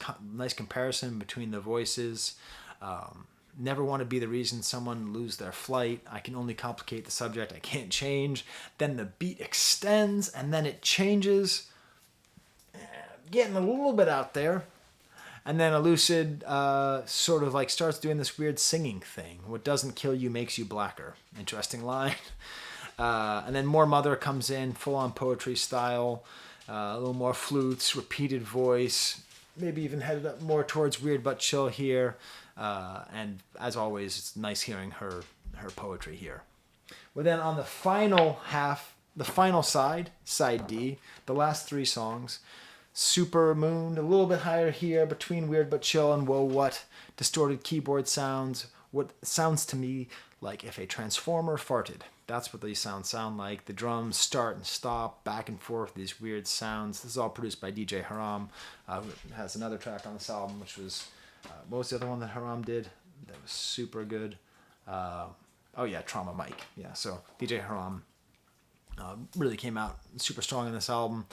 comparison between the voices. Never want to be the reason someone lose their flight. I can only complicate the subject I can't change. Then the beat extends, and then it changes. Getting a little bit out there. And then Elucid sort of like starts doing this weird singing thing. What doesn't kill you makes you blacker. Interesting line. And then More Mother comes in, full-on poetry style. A little more flutes, repeated voice. Maybe even headed up more towards weird but chill here. And as always, it's nice hearing her poetry here. Well, then on the final half, the final side D, the last three songs, Supermoon, a little bit higher here between weird but chill and whoa what, distorted keyboard sounds, what sounds to me like if a transformer farted. That's what these sounds sound like. The drums start and stop, back and forth, these weird sounds. This is all produced by DJ Haram, who has another track on this album, which was, what was the other one that Haram did? That was super good. Trauma Mike. Yeah, so DJ Haram really came out super strong in this album.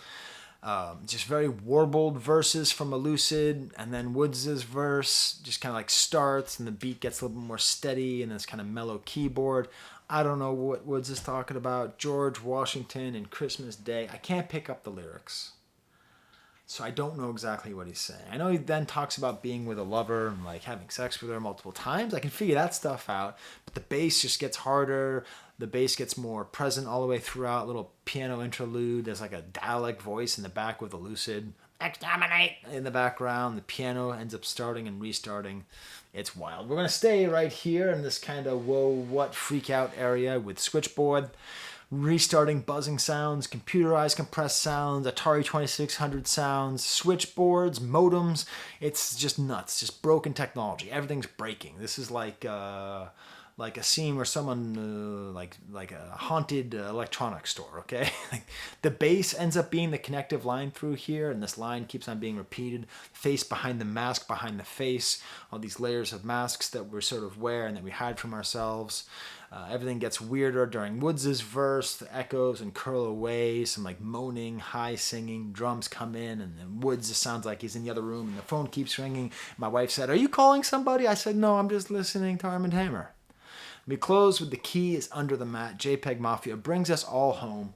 Just very warbled verses from Elucid, and then Woods' verse just kind of like starts, and the beat gets a little bit more steady, and this kind of mellow keyboard. I don't know what Woods is talking about. George Washington and Christmas Day. I can't pick up the lyrics, so I don't know exactly what he's saying. I know he then talks about being with a lover and like having sex with her multiple times. I can figure that stuff out, but the bass just gets harder. The bass gets more present all the way throughout. Little piano interlude. There's like a Dalek voice in the back with Elucid. Exterminate in the background. The piano ends up starting and restarting. It's wild. We're going to stay right here in this kind of whoa, what freak out area with Switchboard. Restarting buzzing sounds, computerized compressed sounds, Atari 2600 sounds, switchboards, modems. It's just nuts, just broken technology. Everything's breaking. This is like a scene where someone like a haunted electronics store. Okay, like the bass ends up being the connective line through here, and this line keeps on being repeated. Face behind the mask, behind the face. All these layers of masks that we sort of wear and that we hide from ourselves. Everything gets weirder during Woods' verse. The echoes and curl away. Some like moaning, high singing. Drums come in, and then Woods just sounds like he's in the other room, and the phone keeps ringing. My wife said, "Are you calling somebody?" I said, "No, I'm just listening to Armand Hammer." We close with The Key is Under the Mat. JPEGMAFIA brings us all home.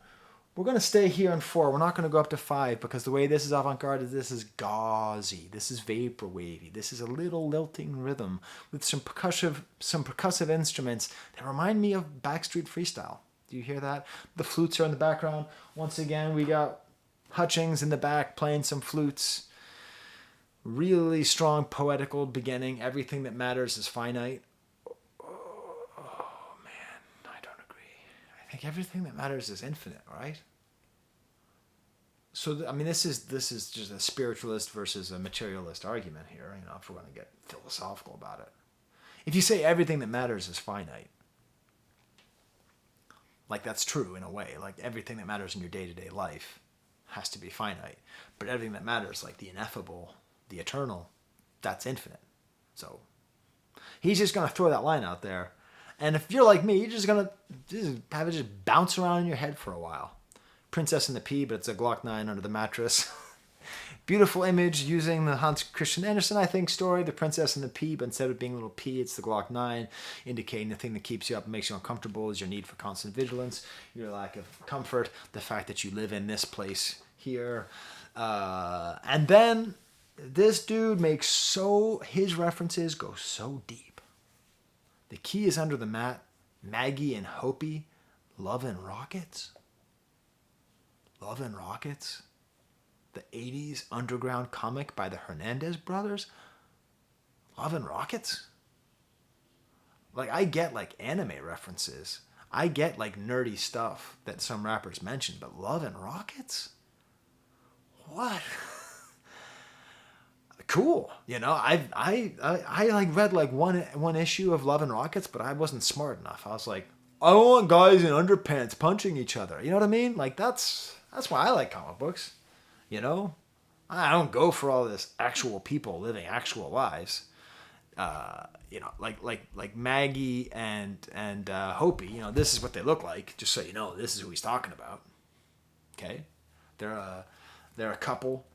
We're going to stay here in 4. We're not going to go up to 5 because the way this is avant-garde is this is gauzy. This is vapor wavy. This is a little lilting rhythm with some percussive instruments that remind me of Backstreet Freestyle. Do you hear that? The flutes are in the background. Once again, we got Hutchings in the back playing some flutes. Really strong poetical beginning. Everything that matters is finite. I think everything that matters is infinite, right? So, I mean, this is just a spiritualist versus a materialist argument here, you know, if we're going to get philosophical about it. If you say everything that matters is finite, like that's true in a way, like everything that matters in your day-to-day life has to be finite, but everything that matters, like the ineffable, the eternal, that's infinite. So, he's just going to throw that line out there. And if you're like me, you're just going to have it just bounce around in your head for a while. Princess and the Pea, but it's a Glock 9 under the mattress. Beautiful image using the Hans Christian Andersen, I think, story, the Princess and the Pea, but instead of being a little pea, it's the Glock 9, indicating the thing that keeps you up and makes you uncomfortable is your need for constant vigilance, your lack of comfort, the fact that you live in this place here. And then this dude makes his references go so deep. The Key is Under the Mat, Maggie and Hokey, Love and Rockets. Love and Rockets? The 80s underground comic by the Hernandez brothers? Love and Rockets? Like, I get, like, anime references. I get, like, nerdy stuff that some rappers mention, but Love and Rockets? What? Cool, you know. I like read like one issue of Love and Rockets, but I wasn't smart enough. I was like, I don't want guys in underpants punching each other. You know what I mean? Like that's why I like comic books. You know, I don't go for all this actual people living actual lives. You know, like Maggie and Hokey. You know, this is what they look like. Just so you know, this is who he's talking about. Okay, they're a couple.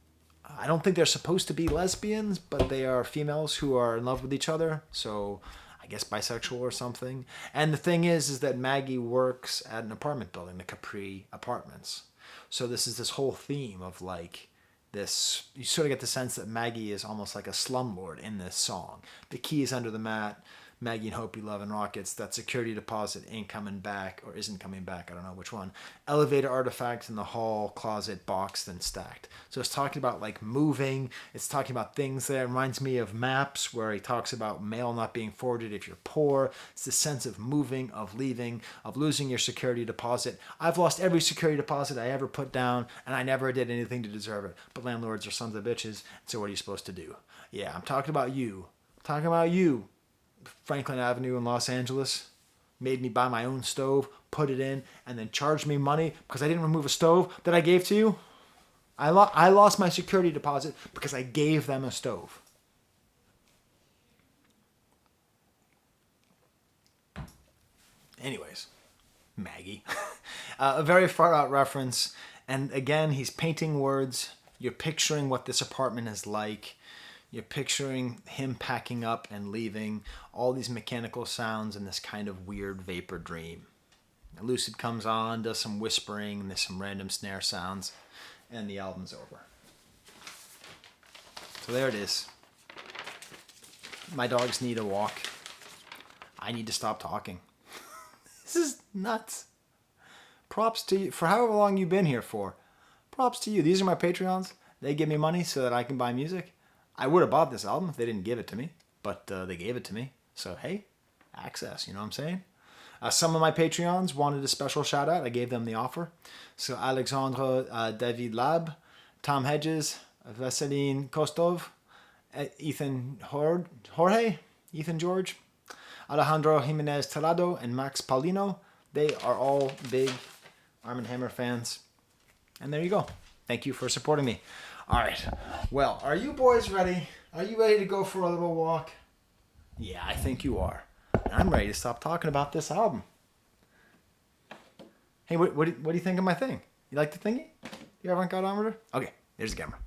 I don't think they're supposed to be lesbians, but they are females who are in love with each other. So I guess bisexual or something. And the thing is that Maggie works at an apartment building, the Capri Apartments. So this is this whole theme of like this. You sort of get the sense that Maggie is almost like a slumlord in this song. The Key is Under the Mat. Maggie and Hokey, Love and Rockets. That security deposit ain't coming back or isn't coming back. I don't know which one. Elevator artifacts in the hall, closet, boxed and stacked. So it's talking about like moving. It's talking about things there. It reminds me of Maps where he talks about mail not being forwarded if you're poor. It's the sense of moving, of leaving, of losing your security deposit. I've lost every security deposit I ever put down and I never did anything to deserve it. But landlords are sons of bitches. So what are you supposed to do? Yeah, I'm talking about you. I'm talking about you. Franklin Avenue in Los Angeles made me buy my own stove, put it in, and then charged me money because I didn't remove a stove that I gave to you. I lost my security deposit because I gave them a stove. Anyways, Maggie. A very far out reference. And again, he's painting words. You're picturing what this apartment is like. You're picturing him packing up and leaving, all these mechanical sounds and this kind of weird vapor dream. Elucid comes on, does some whispering, and there's some random snare sounds, and the album's over. So there it is. My dogs need a walk. I need to stop talking. This is nuts. Props to you for however long you've been here for. Props to you. These are my Patreons. They give me money so that I can buy music. I would have bought this album if they didn't give it to me, but they gave it to me. So, hey, access, you know what I'm saying? Some of my Patreons wanted a special shout out. I gave them the offer. So, Alexandre David Lab, Tom Hedges, Vaseline Kostov, Ethan Jorge, Ethan George, Alejandro Jimenez Telado, and Max Paulino. They are all big Arm & Hammer fans. And there you go. Thank you for supporting me. All right. Well, are you boys ready? Are you ready to go for a little walk? Yeah, I think you are. I'm ready to stop talking about this album. Hey, what do you think of my thing? You like the thingy? Your Avant-Gardometer? Okay, there's the camera.